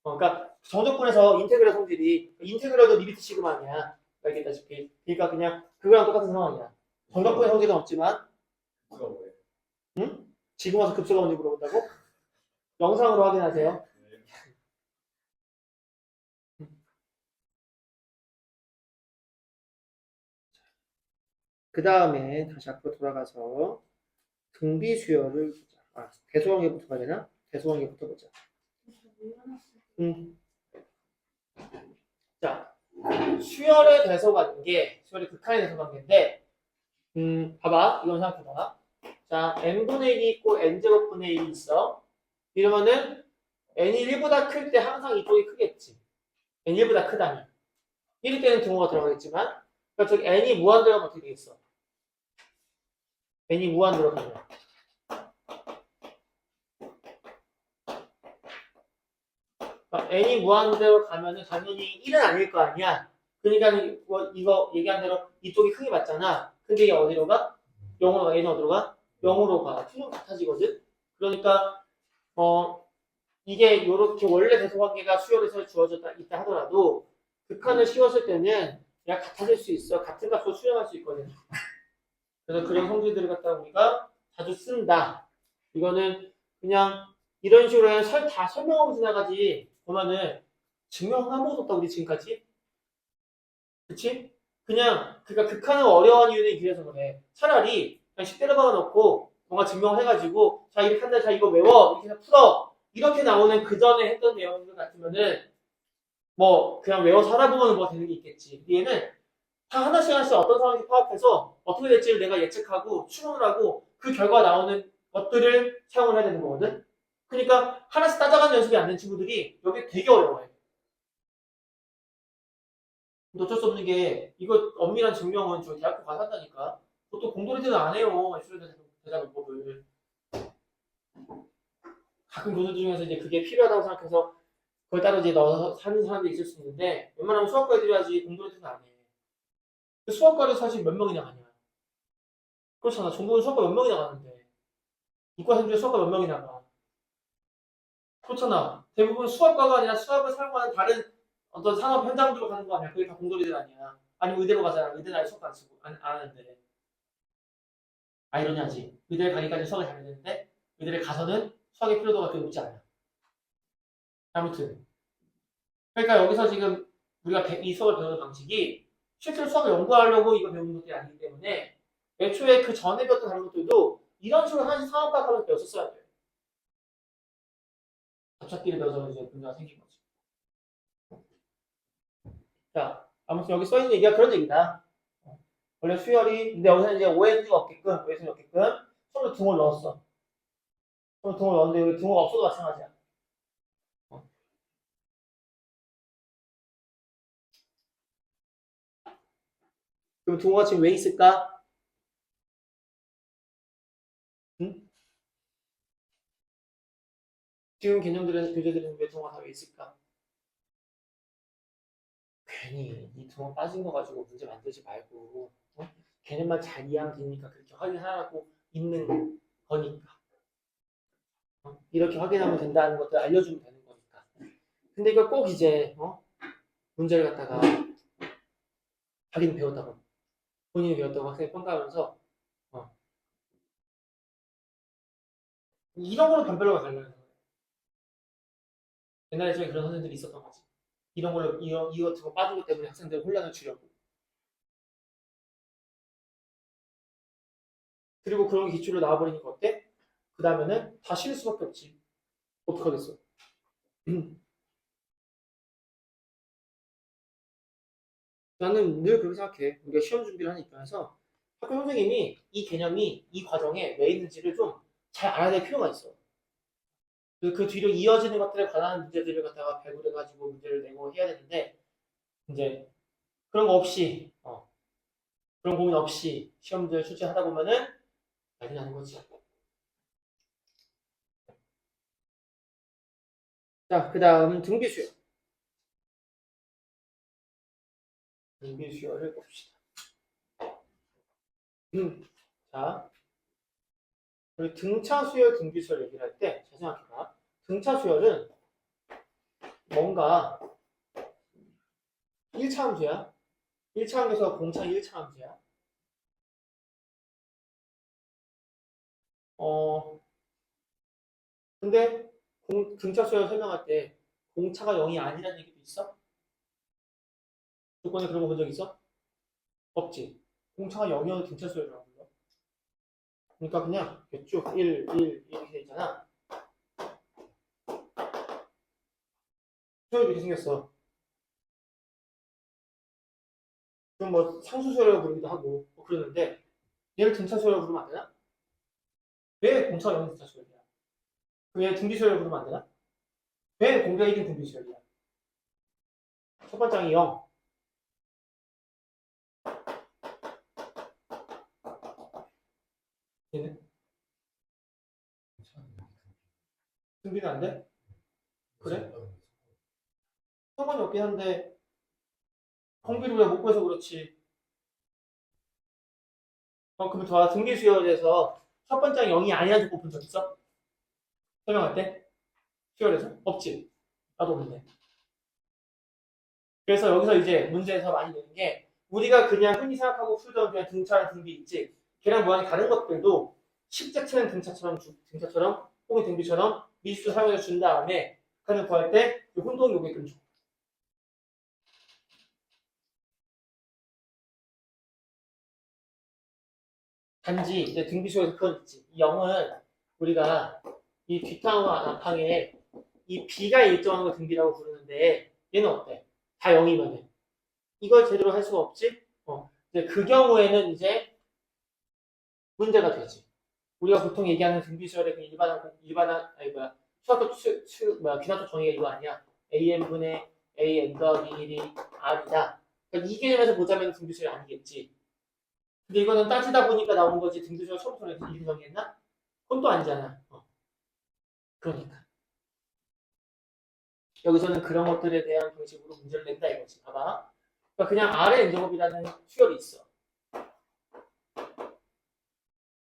그러니까 정적분에서 인테그랄 성질이 인테그랄도 리미트 시그마 아니야. 알겠다시피. 그러니까 그냥 그거랑 똑같은 상황이야. 정적분의 성질은 없지만 그거 뭐예요? 응? 지금 와서 급수가 뭔지 물어본다고? 영상으로 확인하세요. 그 다음에 다시 앞으로 돌아가서 등비 수열을 보자. 대소관계부터 봐야 되나? 대소관계부터 보자. 자, 수열의 대소관계, 수열의 극한의 대소관계인데, 봐봐, 이건 생각해봐. 자, n분의 1이 있고 n제곱분의 1이 있어. 이러면은 n이 1보다 클 때 항상 이쪽이 크겠지. n이 1보다 크다면. 1일 때는 등호가 들어가겠지만, 그러니까 저기 n이 무한대로 어떻게 되겠어? n이 무한대로 가면. 그러니까 n이 무한대로 가면은 당연히 1은 아닐 거 아니야. 그러니까 이거 얘기한 대로 이쪽이 크게 맞잖아. 근데 이게 어디로 가? 0으로 가. n은 어디로 가? 0으로 가. 투정 같아지거든. 그러니까 이게 이렇게 원래 대소관계가 수열에서 주어졌다 있다 하더라도 극한을 씌웠을 때는 그냥 같아질 수 있어. 같은 값으로 수렴할 수 있거든. 그래서 그런 성질들을 갖다 우리가 자주 쓴다. 이거는 그냥 이런 식으로 다 설명하고 지나가지 보면은 증명 아무것도 없다 우리 지금까지. 그치? 그러니까 극한을 어려운 이유는 그래서 그래. 차라리 그냥 10대를 박아놓고 뭔가 증명해가지고 자 이렇게 한다 자 이거 외워 이렇게 해서 풀어 이렇게 나오는 그 전에 했던 내용들 같으면은 뭐 그냥 외워서 하다 보면 뭐 되는 게 있겠지. 얘는 다 하나씩 어떤 상황인지 파악해서 어떻게 될지를 내가 예측하고 추론을 하고 그 결과 나오는 것들을 사용을 해야 되는 거거든. 그러니까 하나씩 따져가는 연습이 안 된 친구들이 여기 되게 어려워해. 근데 어쩔 수 없는 게 이거 엄밀한 증명은 저 대학교 가서 한다니까. 보통 공돌이들은 안 해요. 수련 대자문법을. 가끔 교수 중에서 이제 그게 필요하다고 생각해서 그걸 따로 이제 넣어서 하는 사람도 있을 수 있는데 웬만하면 수학과 애들이 하지 공돌이들은 안 해. 수학과를 사실 몇 명이나 가냐. 그렇잖아. 전국은 수학과 몇 명이나 가는데 이과생 중에 수학과 몇 명이나 가. 그렇잖아. 대부분 수학과가 아니라 수학을 사용하는 다른 어떤 산업 현장으로 가는 거 아니야. 그게 다 공돌이들 아니야. 아니면 의대로 가잖아. 의대는 아예 수학 안 쓰고 안 하는데. 아이러니하지. 의대에 가기까지 수학을 잘해야 되는데 의대에 가서는 수학의 필요도가 그렇게 높지 않아. 아무튼 그러니까 여기서 지금 우리가 이 수학을 배우는 방식이 실제로 수학을 연구하려고 이거 배우는 것들이 아니기 때문에 애초에 그 전에 배웠던 다른 것들도 이런 식으로 하나씩 상업화하면서 배웠었어야 돼. 잡착기를 배워서 이제 문제가 생긴 거지. 아무튼 여기 써있는 얘기가 그런 얘기다. 원래 수열이, 근데 여기서 이제 오해가 없게끔, 손으로 등을 넣었어. 손으로 등을 넣었는데 여기 등호가 없어도 마찬가지야. 그럼 등호가 지금 왜 있을까? 응? 지금 개념들은, 교재들은 왜 등호가 다 왜 있을까? 괜히 이 등호 빠진 거 가지고 문제 만들지 말고, 개념만 잘 이해하면 되니까 그렇게 확인하라고 있는 거니까. 이렇게 확인하면 된다는 것들 알려주면 되는 거니까. 근데 이걸 꼭 이제 문제를 갖다가 자기는 배웠다고, 본인이 배웠다고 학생이 평가하면서 이런 걸로 변별로가 갈려요. 옛날에 저희 그런 선생님들이 있었던 거지. 이런 걸로 이 같은 거 빠진 것 때문에 학생들 혼란을 주려고. 그리고 그런 기출로 나와버리니까 어때? 그 다음에는 다 실을 수밖에 없지. 어떡하겠어? 나는 늘 그렇게 생각해. 우리가 시험 준비를 하는 입장에서 학교 선생님이 이 개념이 이 과정에 왜 있는지를 좀 잘 알아야 될 필요가 있어. 그 뒤로 이어지는 것들에 관한 문제들을 갖다가 발굴해가지고 문제를 내고 해야 되는데 이제 그런 거 없이 그런 고민 없이 시험들 출제하다 보면은 난리 나는 거지. 자, 그 다음 등비수열. 등비수열을 봅시다. 자, 우리 등차수열, 등비수열 얘기를 할 때 잘 생각해봐. 등차수열은 뭔가 1차 함수야. 1차 함수에서 공차 1차 함수야. 근데 등차수열 설명할 때 공차가 0이 아니라는 얘기도 있어? 조건에 그런 거 본 적 있어? 없지. 공차가 0이어도 등차수열이라고 불러. 그러니까 그냥 이렇게 쭉 1, 1 이렇게 돼 있잖아. 수열이 이렇게 생겼어. 그럼 뭐 상수수열이라고 부르기도 하고 그러는데 얘를 등차수열이라고 부르면 안 되나? 왜 공차가 0이 등차수열이야? 왜 등비수열이라고 부르면 안 되나? 왜 공개가 1인 등비수열이야? 첫 번째 항이 0. 얘는 등비는 안 돼? 그래? 상관이 없긴 한데 공비를 왜 못 구해서 그렇지. 그럼 더 등비수열에서 첫 번째 항이 0이 아니라는 조건 본 적 있어? 설명할 때? 수열에서? 없지. 나도 없는데. 그래서 여기서 이제 문제에서 많이 되는 게 우리가 그냥 흔히 생각하고 풀던 그냥 등차랑 등비 있지. 걔랑 무한히 다른 것들도 식자체는 등차처럼 혹은 등비처럼 미수 사용해서 준 다음에 북한을 구할 때 혼동 요격을 줘. 단지 이제 등비수에서 그건 있지. 이 0은 우리가 이 뒷항과 앞항에 이 b가 일정한 걸 등비라고 부르는데 얘는 어때? 다 0이면은 이걸 제대로 할 수가 없지? 이제 그 경우에는 이제 문제가 되지. 우리가 보통 얘기하는 등비수열의 그 일반한 아니 뭐야 수학적 귀납적 정의가 이거 아니야. AN분의 AN 더하기 1이 R이다. 그러니까 이 개념에서 보자면 등비수열이 아니겠지. 근데 이거는 따지다 보니까 나온 거지. 등비수열 처음부터 이렇게 정의했나? 그건 또 아니잖아. 그러니까 여기서는 그런 것들에 대한 방식으로 문제를 낸다 이거지. 봐봐. 그러니까 그냥 R의 N제곱이라는 수열이 있어.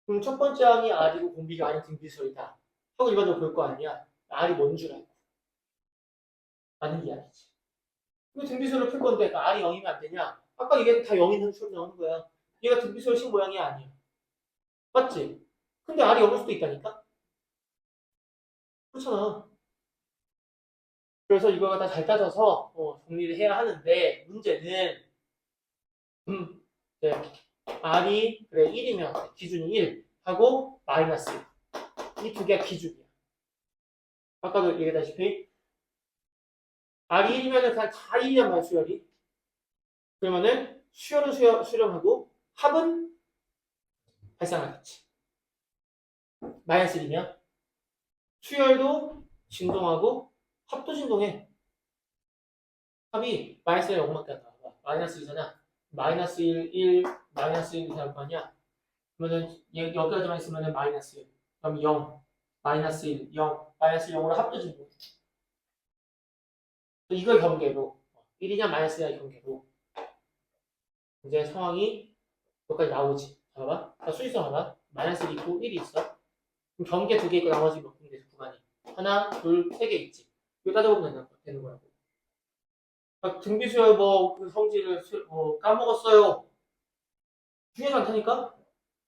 그럼 첫 번째 항이 R이고 공비가 아닌 등비수열이다. 하고 일반적으로 볼 거 아니야. R이 뭔 줄 알고. 라는 이야기지. 이거 등비수열을 풀 건데 그러니까 R이 0이면 안 되냐? 아까 이게 다 0인 수열이 나오는 거야. 얘가 등비수열 식 모양이 아니야. 맞지? 근데 R이 0일 수도 있다니까? 그렇잖아. 그래서 이걸 갖다 잘 따져서 정리를 해야 하는데 문제는 네, R이 그래 1이면 기준이 1 하고 마이너스 이 두 개가 기준이야. 아까도 얘기했다시피 R이 1이면 그냥 다 1이란 말이야 수열이. 그러면은 수열은 수렴하고 합은 발생하겠지. 마이너스 1이면 수열도 진동하고 합도 진동해. 합이 마이너스 0밖에 안 나와. 마이너스 2잖아. 마이너스 1, 1, 마이너스 1 이렇게 할 거 아니야? 그러면은 여기까지만 있으면은 마이너스 1. 그럼 0, 마이너스 1, 0, 마이너스 0으로 합도 진동. 이걸 경계로 1이냐 마이너스 1이냐 경계로 이제 상황이 여기까지 나오지. 봐봐. 자, 수직선 봐봐. 마이너스 1 있고 1이 있어. 그럼 경계 2개 있고 나머지 몇 군데 있어, 구간이. 하나, 둘, 3개 있지. 이거 따져보면 되는 거라고. 등비수열 그 성질을 까먹었어요. 중요하지 않다니까?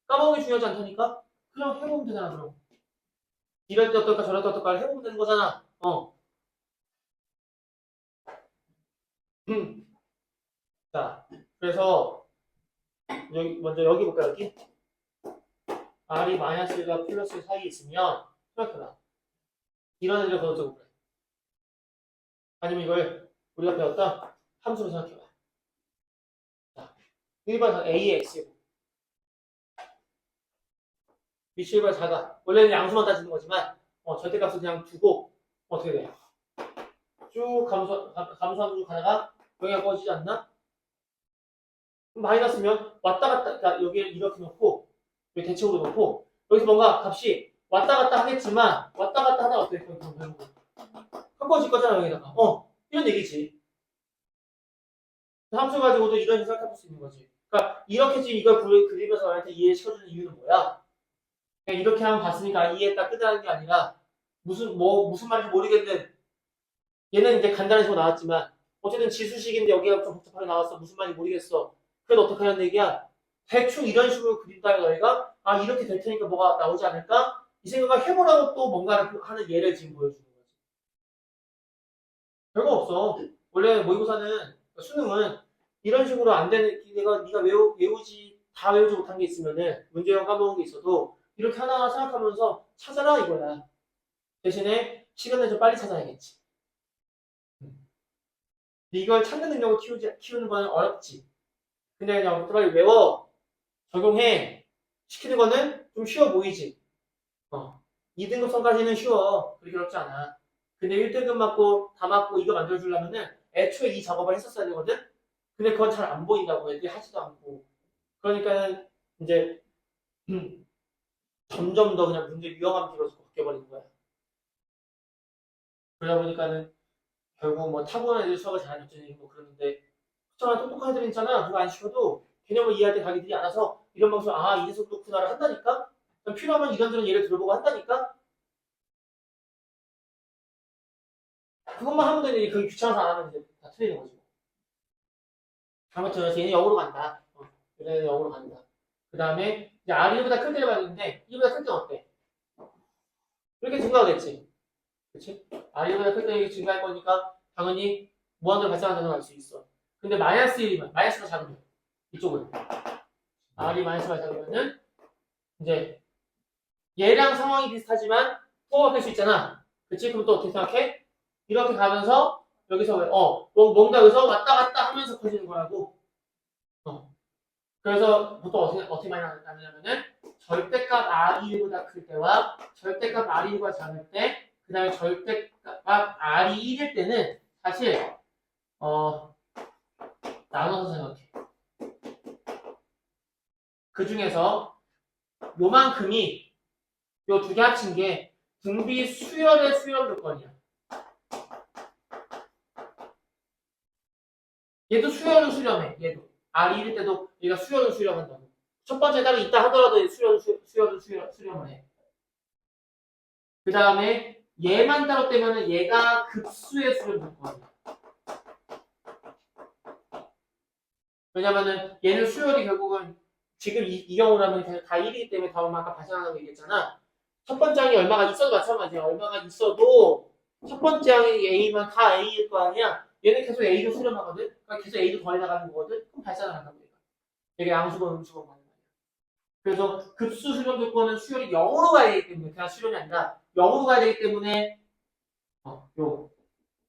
까먹은 게 중요하지 않다니까? 그냥 해보면 되잖아, 그럼. 이럴 때 어떨까, 저럴 때 어떨까 해보면 되는 거잖아. 자, 그래서 먼저 여기 볼까, 여기? R이 마이너스 1과 플러스 1 사이에 있으면 생각해봐. 이런 애들 걸어줘 그래. 아니면 이걸 우리가 배웠던 함수로 생각해봐. 자, 1번 A의 X고 위치 1번 4가 원래는 양수만 따지는 거지만 절대값을 그냥 두고 어떻게 돼? 쭉 감소함수 가다가 여기가 꺼지지 않나? 마이너스면 왔다 갔다 그러니까 여기에 이렇게 놓고 여기 대칭으로 놓고 여기서 뭔가 값이 왔다 갔다 하겠지만 왔다 갔다 하다가 어떻게 꺾어질 거잖아 여기다가 이런 얘기지. 함수 가지고도 이런 식으로 생각해 볼 수 있는 거지. 그러니까 이렇게 지금 이걸 그리면서 나한테 이해시켜주는 이유는 뭐야? 그냥 이렇게 하면 봤으니까 이해했다 끝나는 게 아니라 무슨 말인지 모르겠는 얘는 이제 간단한 식으로 나왔지만 어쨌든 지수식인데 여기가 좀 복잡하게 나왔어. 무슨 말인지 모르겠어. 그래도 어떻게 하는 얘기야? 대충 이런 식으로 그린다면 너희가 이렇게 될 테니까 뭐가 나오지 않을까? 이 생각을 해보라고 또 뭔가를 하는 예를 지금 보여주는 거지. 별거 없어. 원래 모의고사는 수능은 이런 식으로 안 되는 네가 다 외우지 못한 게 있으면은 문제형 까먹은 게 있어도 이렇게 하나하나 생각하면서 찾아라 이거야. 대신에 시간을 좀 빨리 찾아야겠지. 이걸 찾는 능력을 키우는 건 어렵지. 근데 그냥 빨리 외워 적용해 시키는 거는 좀 쉬워 보이지. 2등급선까지는 쉬워. 그렇게 어렵지 않아. 근데 1등급 맞고 다 맞고 이거 만들어주려면은 애초에 이 작업을 했었어야 되거든? 근데 그건 잘 안 보인다고 애들이 하지도 않고. 그러니까는 이제 점점 더 그냥 문제 유형감 들어서 바뀌어버리는 거야. 그러다 보니까는 결국 뭐 타고난 애들 수학을 잘하는 애들 그러는데 그렇잖아 똑똑한 애들 있잖아. 누가 안 시켜도 개념을 이해할 때 자기들이 알아서 이런 방송 이래서 그렇구나를 한다니까? 필요하면 이런저런 예를 들어보고 한다니까? 그것만 하면 되니 그게 귀찮아서 안 하면 이제 다 틀리는 거지. 아무튼 얘는 0으로 간다. 얘는 0으로 간다. 그 다음에 이제 R이 1보다 클 때를 봐야 되는데 1보다 클 때는 어때? 이렇게 증가하겠지. 그치? R이 1보다 클 때는 증가할 거니까 당연히 무한대로 발생한다는 걸 알 수 있어. 근데 마이너스 1이면 마이너스가 작으면 이쪽은 R이 마이너스가 작으면은 이제 얘랑 상황이 비슷하지만 부호가 바뀔 수 있잖아. 그치? 그럼 또 어떻게 생각해? 이렇게 가면서 여기서 뭔가 여기서 왔다 갔다 하면서 커지는 거라고. 그래서 보통 어떻게 많이 나타나냐면은 절대값 R1보다 클 때와 절대값 R1보다 작을 때, 그 다음에 절대값 R이 1일 때는 사실 나눠서 생각해. 그 중에서 요만큼이 요 두 개 합친 게 등비 수열의 수열 조건이야. 얘도 수열은 수렴해. 얘도 R1일 때도 얘가 수열은 수렴한다고. 첫 번째 딸이 있다 하더라도 수열은 수렴을 해. 그 다음에 얘만 따로 떼면은 얘가 급수의 수렴 조건이야. 왜냐면은 얘는 수열이 결국은 지금 이 경우라면 다 1이기 때문에 다음 아까 발생하는 거 얘기했잖아. 첫 번째 항이 얼마가 있어도 마찬가지야. 얼마가 있어도 첫 번째 항이 A만 다 A일 거 아니야. 얘는 계속 A로 수렴하거든. 그러니까 계속 A로 더해 나가는 거거든. 그럼 발산을 한다고 얘가. 이게 양수건 음수건 가는 거야. 그래서 급수 수렴 조건은 수열이 0으로 가야 되기 때문에 그냥 수렴이 아니라 0으로 가야 되기 때문에 요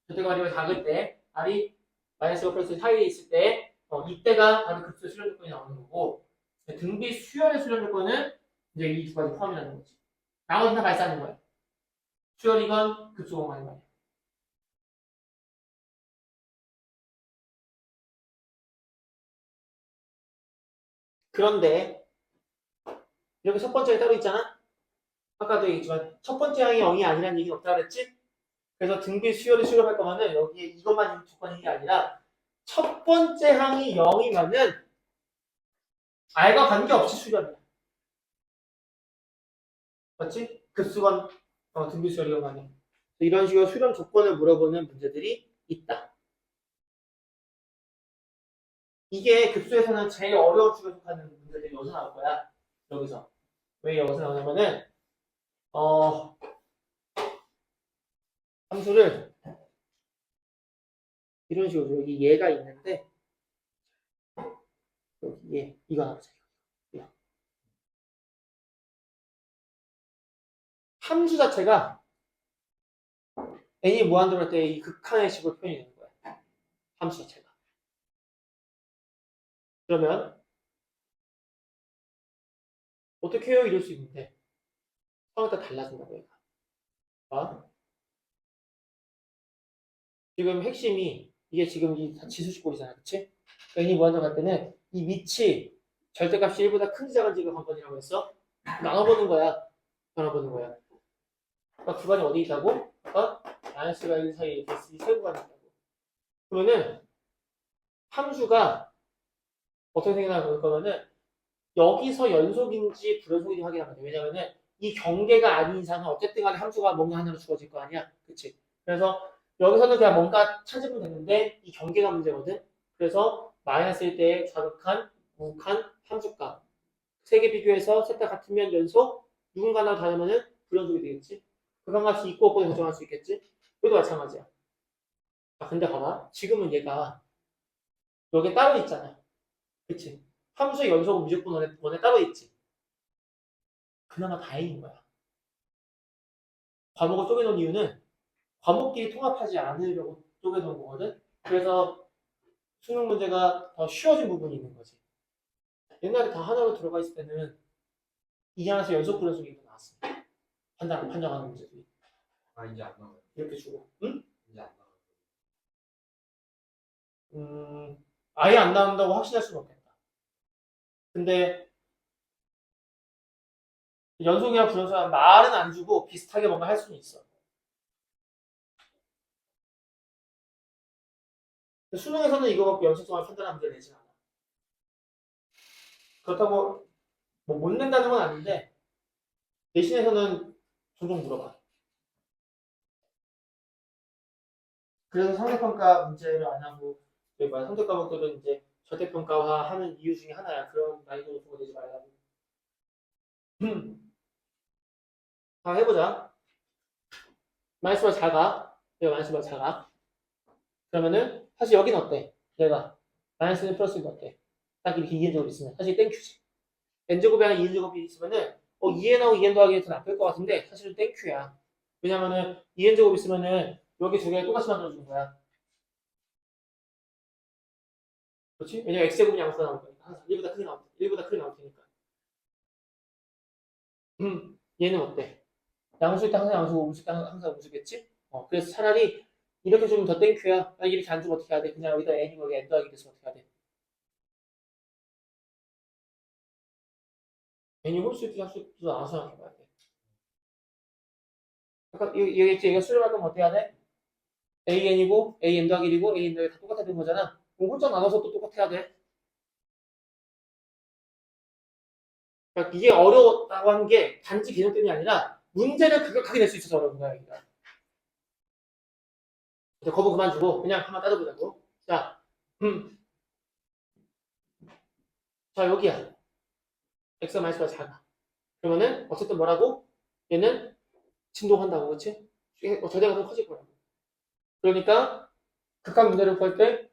절대값이 작을 때 R이 마이너스 플러스 사이에 있을 때 이때가 바로 급수의 수렴 조건이 나오는 거고 등비 수열의 수렴 조건은 이제 이 두 가지 포함이라는 거지. 나머지는 다 발사하는 거야. 수열이건 급수건 말이야. 그런데 이렇게 첫 번째가 따로 있잖아. 아까도 얘기했지만 첫 번째 항이 0이 아니라는 얘기는 없다 그랬지? 그래서 등비 수열을 수렴할 거면은 여기에 이것만 조건이 아니라 첫 번째 항이 0이면은 R과 관계없이 수렴이야. 맞지? 급수건 등비 수열이건 간에 이런 식으로 수렴 조건을 물어보는 문제들이 있다. 이게 급수에서는 제일 어려운 축에 속하는 문제들이 여기서 나올 거야. 여기서. 왜 여기서 나오냐면은 함수를 이런 식으로 여기 얘가 있는데 여기 얘 이거 나오자. 함수 자체가 n이 무한대로 할 때 이 극한의 식으로 표현이 되는 거야. 함수 자체가. 그러면 어떻게 해요? 이럴 수 있는데 상황에 따라 달라진다고 얘가. 지금 핵심이 이게 지금 이 지수식꼴이잖아. 그치? 그러니까 n이 무한대로 갈 때는 이 밑이 절대값이 1보다 큰지 작은지가 관건이라고 했어. 나눠보는 거야. 나눠보는 거야. 그러니까 구간이 어디 있다고? 아까 마이너스가 1 사이에 이 세 구간이 있다고. 그러면은 함수가 어떻게 생겨나 볼 거면은 여기서 연속인지 불연속인지 확인하면 돼. 왜냐면은 이 경계가 아닌 이상은 어쨌든 간에 함수가 뭔가 하나로 주어질 거 아니야. 그치? 그래서 여기서는 그냥 뭔가 찾으면 되는데 이 경계가 문제거든. 그래서 마이너스일 때 좌극한, 우극한 함수값 세 개 비교해서 셋 다 같으면 연속, 누군가 하나 다르면은 불연속이 되겠지. 극한값이 있고 없고를 결정할 수 있겠지. 이것도 마찬가지야. 근데 봐봐. 지금은 얘가 여기 따로 있잖아. 그치? 함수의 연속은 무조건 원에 따로 있지. 그나마 다행인 거야. 과목을 쪼개놓은 이유는 과목끼리 통합하지 않으려고 쪼개놓은 거거든. 그래서 수능 문제가 더 쉬워진 부분이 있는 거지. 옛날에 다 하나로 들어가 있을 때는 이 안에서 연속 불연속이 나왔어. 판정하는 문제들이. 이제 안 나와요. 이렇게 주고. 응? 이제 안 나와요. 아예 안 나온다고 확신할 수는 없겠다. 근데 연속이나 불연속이나 말은 안 주고 비슷하게 뭔가 할 수는 있어. 수능에서는 이거 갖고 연속성을 판단하는 문제를 내진 않아. 그렇다고 뭐 못 낸다는 건 아닌데 내신에서는 종종 물어봐. 그래서 상대평가 문제를 안 하고 상대 과목들은 이제 절대평가화하는 이유 중에 하나야. 그런 난이도 높은 거 내지 말라고. 다 해보자. 마이너스가 작아. 얘가 마이너스가 작아. 그러면은 사실 여기는 어때? 얘가 마이너스는 플러스는 어때? 딱 이렇게 2n제곱이 있으면 사실 땡큐지. n제곱이 아니라 2n제곱이 있으면은 2n하고 2n 더하기 더 나쁠 것 같은데 사실은 땡큐야. 왜냐면은 2n제곱 있으면은 여기 두 개 똑같이 만들어주는 거야. 그렇지? 왜냐면 x제곱이 양수가 나올 거니까 항상 1보다 크게 나올 테니까. 1보다 크게 나올 테니까. 얘는 어때? 양수일 때 항상 양수고 음수일 때 항상 음수겠지? 그래서 차라리 이렇게 주면 더 땡큐야. 이렇게 안 주면 어떻게 해야 돼? 그냥 여기다 n이 거기 n 더하기 됐으면 어떻게 해야 돼? n이 홀수있도 약수도 나눠서 생각해봐야 돼. 아까 얘가 수렴할 거면 어떻게 해야 돼? an이고 an 더하기 1이고 an 더하기 다 똑같아야 되는 거잖아. 그럼 홀수 나눠서 또 똑같아야 돼. 그러니까 이게 어려웠다고 하는 게 단지 개념 때문이 아니라 문제를 극악하게 낼 수 있어서 어려운 거야, 여기가. 이제 거부 그만 주고 그냥 한번 따져보자고. 자, 자 여기야. x 마이너스가 작아. 그러면은 어쨌든 뭐라고? 얘는 진동한다고, 그렇지? 저대가 더 커질 거라고. 그러니까 극한 문제를 구할 때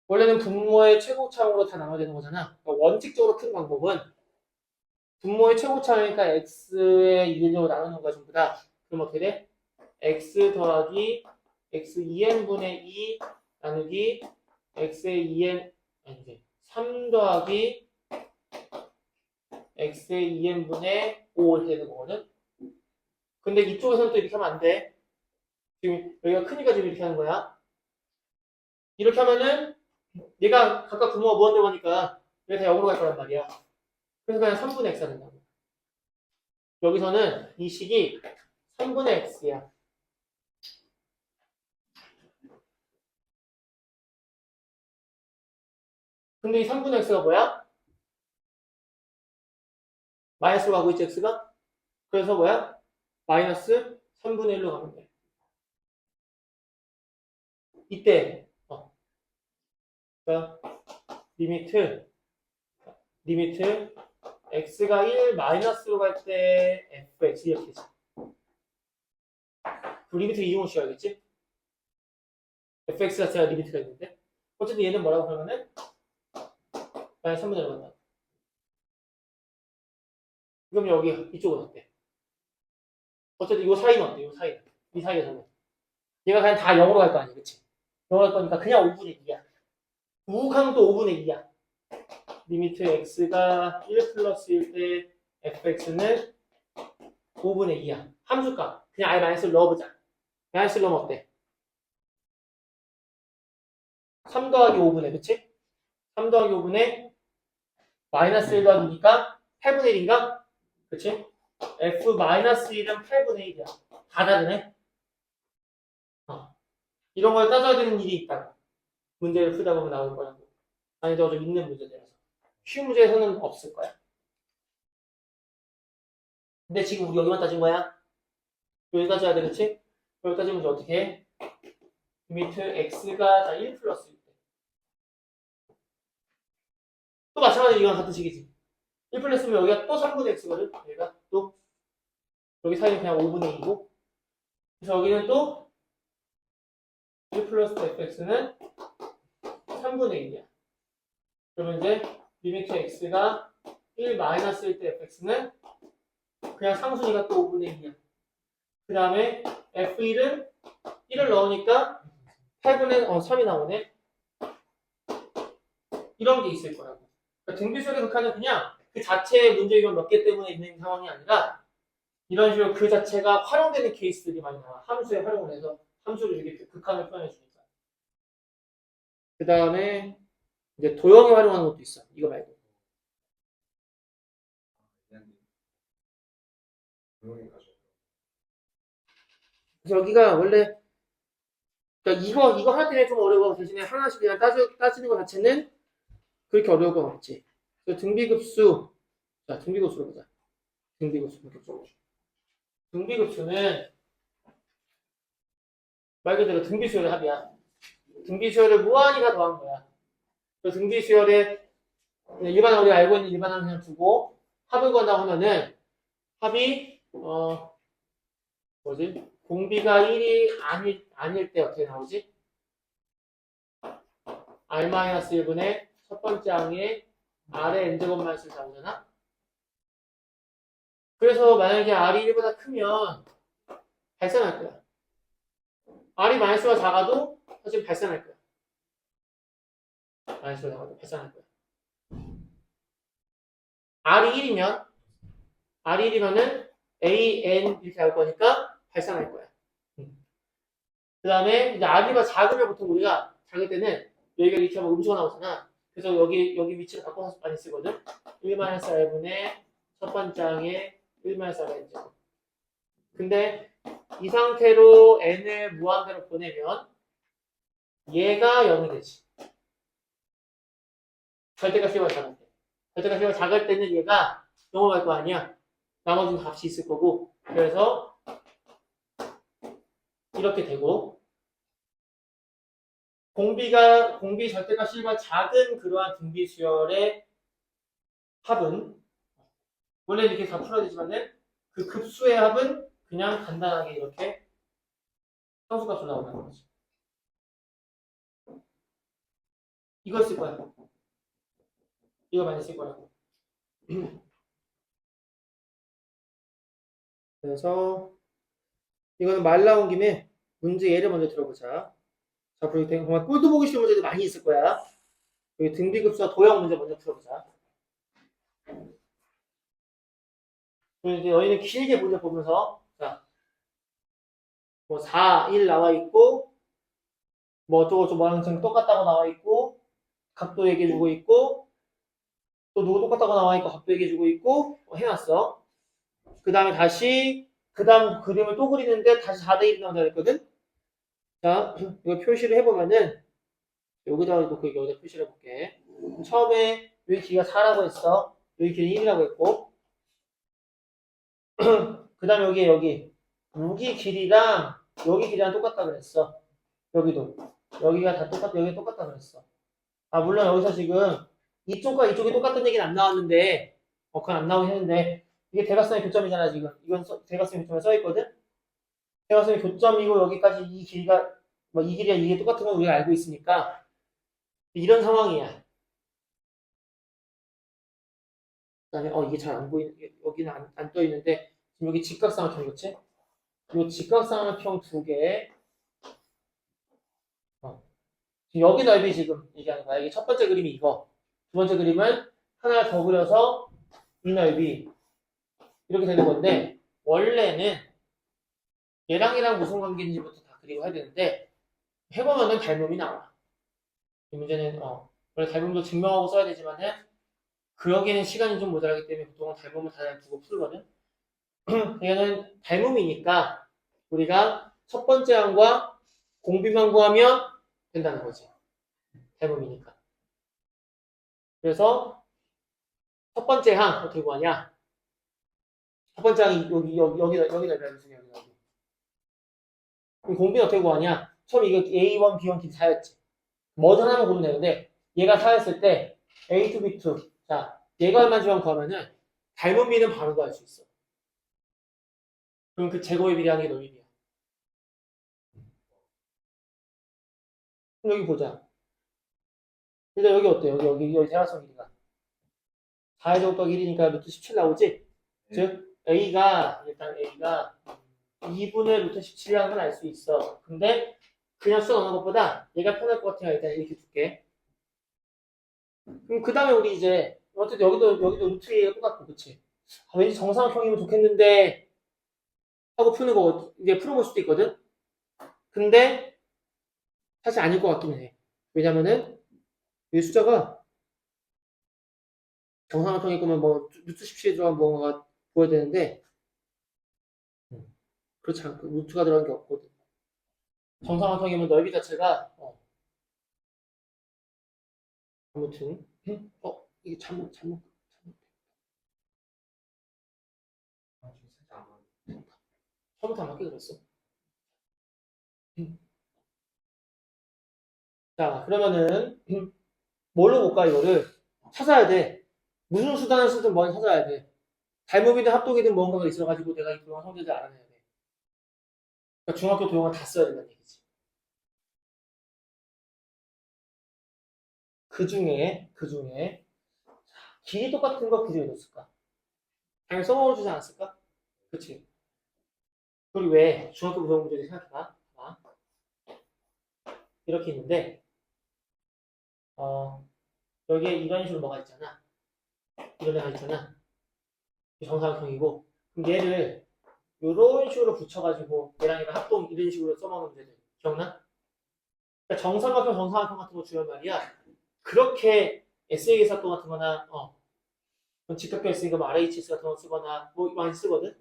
원래는 분모의 최고차항으로 다 나눠야 되는 거잖아. 그러니까 원칙적으로 큰 방법은 분모의 최고차항이니까 x의 2n으로 나누는 거야 전부 다. 그럼 어떻게 돼? x 더하기 x 2n분의 2 나누기 x의 2n 아니지. 3 더하기 x의 2n분의 5 이렇게 되는 거거든. 근데 이쪽에서는 또 이렇게 하면 안 돼. 지금 여기가 크니까 지금 이렇게 하는 거야. 이렇게 하면은 얘가 각각 부모가 무한대로 하니까 얘가 다 0으로 갈 거란 말이야. 그래서 그냥 3분의 x가 된다고. 여기서는 이 식이 3분의 x야. 근데 이 3분의 x가 뭐야? 마이너스로 가고 있지, x가? 그래서 뭐야? 마이너스 3분의 1로 가면 돼. 이때, 그러니까 리미트, x가 1 마이너스로 갈 때 fx 이렇게 되지. 그 리미트 이용을 씌워야겠지? fx 자체가 리미트가 있는데. 어쨌든 얘는 뭐라고 그러면은, 마이너스 3분의 1로 간다. 그럼 여기, 이쪽은 어때? 어쨌든 이 사이는 어때? 이 사이에서는. 얘가 그냥 다 0으로 갈 거 아니야, 그치? 0으로 갈 거니까 그냥 5분의 2야. 우극하면 또 5분의 2야. 리미트 x가 1 플러스일 때 fx는 5분의 2야. 함수값. 그냥 아예 마이너스를 넣어보자. 마이너스를 넣으면 어때? 3 더하기 5분의, 그치? 3 더하기 5분의 마이너스 1 더하기니까 8분의 1인가? 그치? f 마이너스 1은 8분의 1이야. 다 다르네? 이런 걸 따져야 되는 일이 있다. 문제를 풀다 보면 나올 거라고. 난이도가 좀 있는 문제들이라서. 쉬운 문제에서는 없을 거야. 근데 지금 우리 여기만 따진 거야. 여기 따져야 돼, 그치? 여기 따지면 이제 어떻게 해? 리미트 x가 1 플러스 1. 또 마찬가지로 이건 같은 식이지. 1 플러스면 여기가 또 3분의 x거든. 얘가 또 여기 사이는 그냥 5분의 2고. 그래서 여기는 또 1 플러스 fx는 3분의 1이야. 그러면 이제 리미트 x가 1 마이너스일 때 fx는 그냥 상수니까 또 5분의 2야. 그 다음에 f1은 1을 넣으니까 8분의 3이 나오네. 이런 게 있을 거라고. 그러니까 등비수열의 극한은 그냥 그 자체의 문제의견 몇 개 때문에 있는 상황이 아니라 이런 식으로 그 자체가 활용되는 케이스들이 많이 나와. 함수에 활용을 해서 함수를 이렇게 극한을 표현해 주니까. 그 다음에 이제 도형에 활용하는 것도 있어. 이거 말고. 그래서 여기가 원래 그러니까 이거 할 때는 좀 어려워. 대신에 하나씩 그냥 따지는 것 자체는 그렇게 어려울 건 없지. 그래서 등비급수. 자, 등비급수로 보자. 등비급수는 말 그대로 등비수열의 합이야. 등비수열을 무한히 다 더한 거야. 그 등비수열의 일반항 우리가 알고 있는 일반항 그냥 두고 합을 건다고 하면은 합이 공비가 1이 아닐 때 어떻게 나오지? r-1분의 첫 번째 항에 r의 n제곱 마이너스를 나오잖아? 그래서 만약에 r이 1보다 크면 발산할 거야. r이 마이너스가 작아도 사실 발산할 거야. 마이너스가 작아도 발산할 거야. r이 1이면은 a, n 이렇게 나올 거니까 발산할 거야. 그 다음에 이제 r이가 작으면 보통 우리가 작을 때는 여기가 이렇게 하면 음수가 나오잖아. 그래서 여기 위치를 바꿔서 많이 쓰거든. 1-r분의 첫 번째 항에 1-rn 제곱. 근데 이 상태로 n을 무한대로 보내면 얘가 0이 되지. 절대값이 작을 때. 절대값이 작을 때는 얘가 0으로 갈 거 아니야. 나머지는 값이 있을 거고. 그래서 이렇게 되고 공비 절대값이 작은 그러한 등비수열의 합은 원래 이렇게 다 풀어야 되지만은 그 급수의 합은 그냥 간단하게 이렇게 상수값으로 나온다는 거지. 이거 쓸 거야. 이거 많이 쓸 거라고. 그래서 이거는 말 나온 김에 문제 예를 먼저 들어보자. 자, 그리고 정말 꼴도 보기 쉬운 문제도 많이 있을 거야. 여기 등비급수와 도형 문제 먼저 풀어보자. 그리고 이제 너희는 길게 문제 보면서, 자, 뭐 4, 1 나와 있고, 뭐 어쩌고저쩌고 뭐랑 지금 똑같다고 나와 있고, 각도 얘기해주고 있고, 또 누구 똑같다고 나와 있고, 각도 얘기해주고 있고, 해놨어. 그 다음에 다시, 그 다음 그림을 또 그리는데 다시 4대 1이 나온다 그랬거든? 자, 이거 표시를 해보면은, 여기다 놓고 여기다 표시를 해볼게. 처음에 여기 길이가 4라고 했어. 여기 길이 1이라고 했고, 그 다음에 여기 여기 길이랑 여기 길이랑 똑같다 그랬어. 여기도 여기가 다 여기 똑같다 그랬어. 아 물론 여기서 지금 이쪽과 이쪽이 똑같은 얘기는 안 나왔는데 그건 안 나오긴 했는데 이게 대각선의 교점이잖아 지금. 이건 대각선의 교점에 써 있거든. 대각선의 교점이고 여기까지 이 길이가 뭐 이 길이랑 이게 똑같은 건 우리가 알고 있으니까 이런 상황이야. 그다음에 이게 잘 안 보이는 여기는 안 떠 있는데 지금 여기 직각삼각형 그렇지? 이 직각삼각형 두 개. 지금 여기 넓이 지금 얘기하는 거야. 이게 첫 번째 그림이 이거. 두 번째 그림은 하나 더 그려서 이 넓이 이렇게 되는 건데 원래는 얘랑 무슨 관계인지부터 다 그리고 해야 되는데 해보면은 닮음이 나와. 이 문제는 원래 닮음도 증명하고 써야 되지만은 그러기에는 시간이 좀 모자라기 때문에 보통은 닮음을 다 두고 풀거든. 얘는 닮음이니까 우리가 첫 번째 항과 공비만 구하면 된다는 거지. 닮음이니까. 그래서 첫 번째 항 어떻게 구하냐? 첫 번째 항이 여기다 무슨 여기. 그럼 공비는 어떻게 구하냐? 처음 이거 A1, B1, B 4였지. 뭐든 하나만 고르면 되는데 얘가 4였을 때 A2, B2. 자, 얘가 얼마지만 구하면은 닮은 비는 바로 구할 수 있어. 그럼 그 제곱의 비례한 게 넓이야. 그럼 여기 보자. 일단 여기 어때? 여기 대각선 길이가 4의 제곱 더하기 1이니까 루트 17 나오지? 네. 즉 A가 2분의 루트 17이라는 걸 알 수 있어. 근데 그냥 써 넣는 것보다 얘가 편할 것 같으니까 일단 이렇게 줄게. 그럼 그 다음에 우리 이제 어쨌든 여기도 루트 A가 똑같고 그치? 왠지 정사각형이면 좋겠는데 하고 푸는 거 이제 풀어볼 수도 있거든? 근데 사실 아닐 것 같긴 해. 왜냐면은 이 숫자가 정사각형일 거면 뭐 루트 17에 들어간 뭔가가 보여야 되는데 그렇지 않고 루트가 들어간 게 없거든. 정사각형이면 넓이 자체가 아무튼 이게 잘못 아, 지금 살짝 안 맞아. 처음부터 안 맞게 그랬어. 자 그러면은 뭘로 볼까 이거를 찾아야 돼. 무슨 수단을 쓰든 뭘 찾아야 돼. 닮음이든 합동이든 뭔가가 있어가지고 내가 이 도형 성질을 알아내야 돼. 그러니까 중학교 도형을 다 써야 된다는 얘기지. 그 중에 길이 똑같은 거 굳이 왜 넣었을까? 당연히 써먹어주지 않았을까? 그치? 그리고 왜 중학교 도형 문제를 생각해봐. 봐. 이렇게 있는데 여기에 이런 식으로 뭐가 있잖아. 이런 애가 있잖아. 정사각형이고 그럼 얘를 이런 식으로 붙여가지고 얘랑 얘랑 합동 이런 식으로 써먹으면 되는 기억나? 그러니까 정사각형 같은 거 주란 말이야. 그렇게 SA의 사건 같은 거나 직각형 있으니까 뭐 RHS 같은 거 쓰거나 뭐 많이 쓰거든.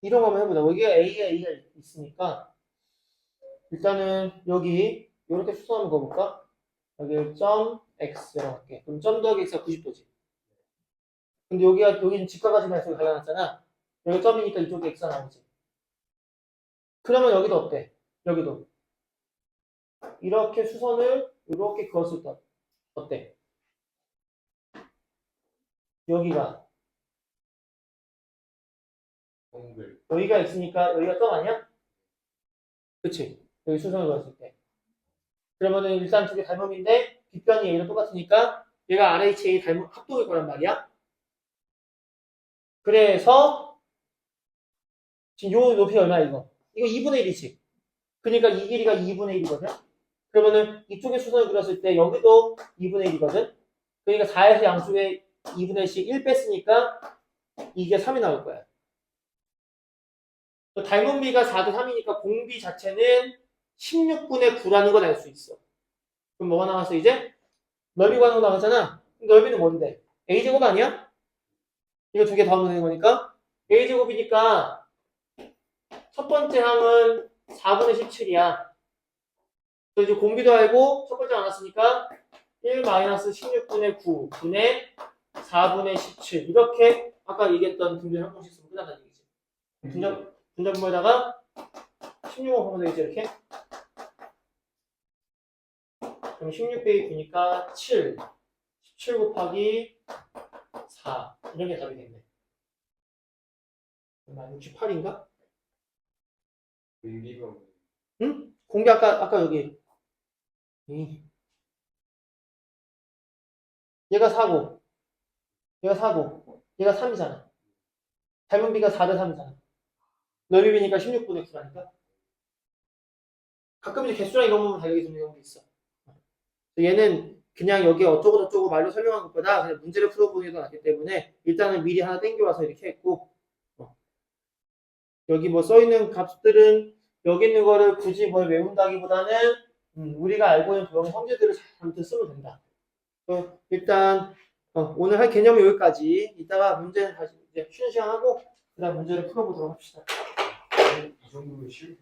이런 거 한번 해보자. 여기가 A가 있으니까 일단은 여기 이렇게 수선하는 거 볼까? 여기 점 X라고 할게. 그럼 점 더하기 X가 90도지. 근데 여기 지금 직각가 지금 X가 갈라놨잖아. 여기 점이니까 이쪽에 X가 나오지. 그러면 여기도 어때? 여기도 이렇게 수선을 이렇게 그었을 때 어때? 여기가 동글. 여기가 있으니까 여기가 점 아니야? 그치? 여기 수선을 그었을 때. 그러면은 일단 두 개 닮음인데 빗변이 A랑 똑같으니까 얘가 RHA 닮음 합동일 거란 말이야. 그래서 지금 요 높이 얼마야 이거? 이거 2분의 1이지. 그러니까 이 길이가 2분의 1이거든. 그러면은 이쪽에 수선을 그렸을 때 여기도 2분의 1이거든. 그러니까 4에서 양쪽에 2분의 1씩 1 뺐으니까 이게 3이 나올 거야. 닮은 비가 4대 3이니까 공비 자체는 16분의 9라는 걸 알 수 있어. 그럼 뭐가 나왔어 이제? 넓이 구하는 거 나왔잖아. 넓이는 뭔데? a제곱 아니야? 이거 두 개 더하면 되는 거니까 a제곱이니까 첫 번째 항은 4분의 17이야. 그래서 이제 공비도 알고 첫 번째 나왔으니까 1-16분의 9 분의 4분의 17 이렇게 아까 얘기했던 등변 한 번씩 쓰면 끝난다는 얘기지. 분자분모에다가 16번 보면 되겠지 이렇게. 그럼 16 빼기 9니까 7 17 곱하기 4 이런 게 답이 됐네. 얼마 68인가? 공비가 응? 공비 아까 여기 얘가 4고 얘가 4고 얘가 3이잖아. 닮은 비가 4대 3이잖아. 넓이 비니까 16분의 9라니까. 가끔 이제 개수랑 이런 부분 다르게 되는 경우도 있어. 얘는 그냥 여기 어쩌고 저쩌고 말로 설명한 것보다 그냥 문제를 풀어보는 게 더 낫기 때문에 일단은 미리 하나 땡겨와서 이렇게 했고 여기 뭐 써있는 값들은 여기 있는 거를 굳이 뭘 외운다기보다는 우리가 알고 있는 도형 형제들을 잘 쓰면 된다. 일단 오늘 할 개념은 여기까지. 이따가 문제는 다시 이제 쉬는 시간 하고 그다음 문제를 풀어보도록 합시다. 이 정도면 쉬울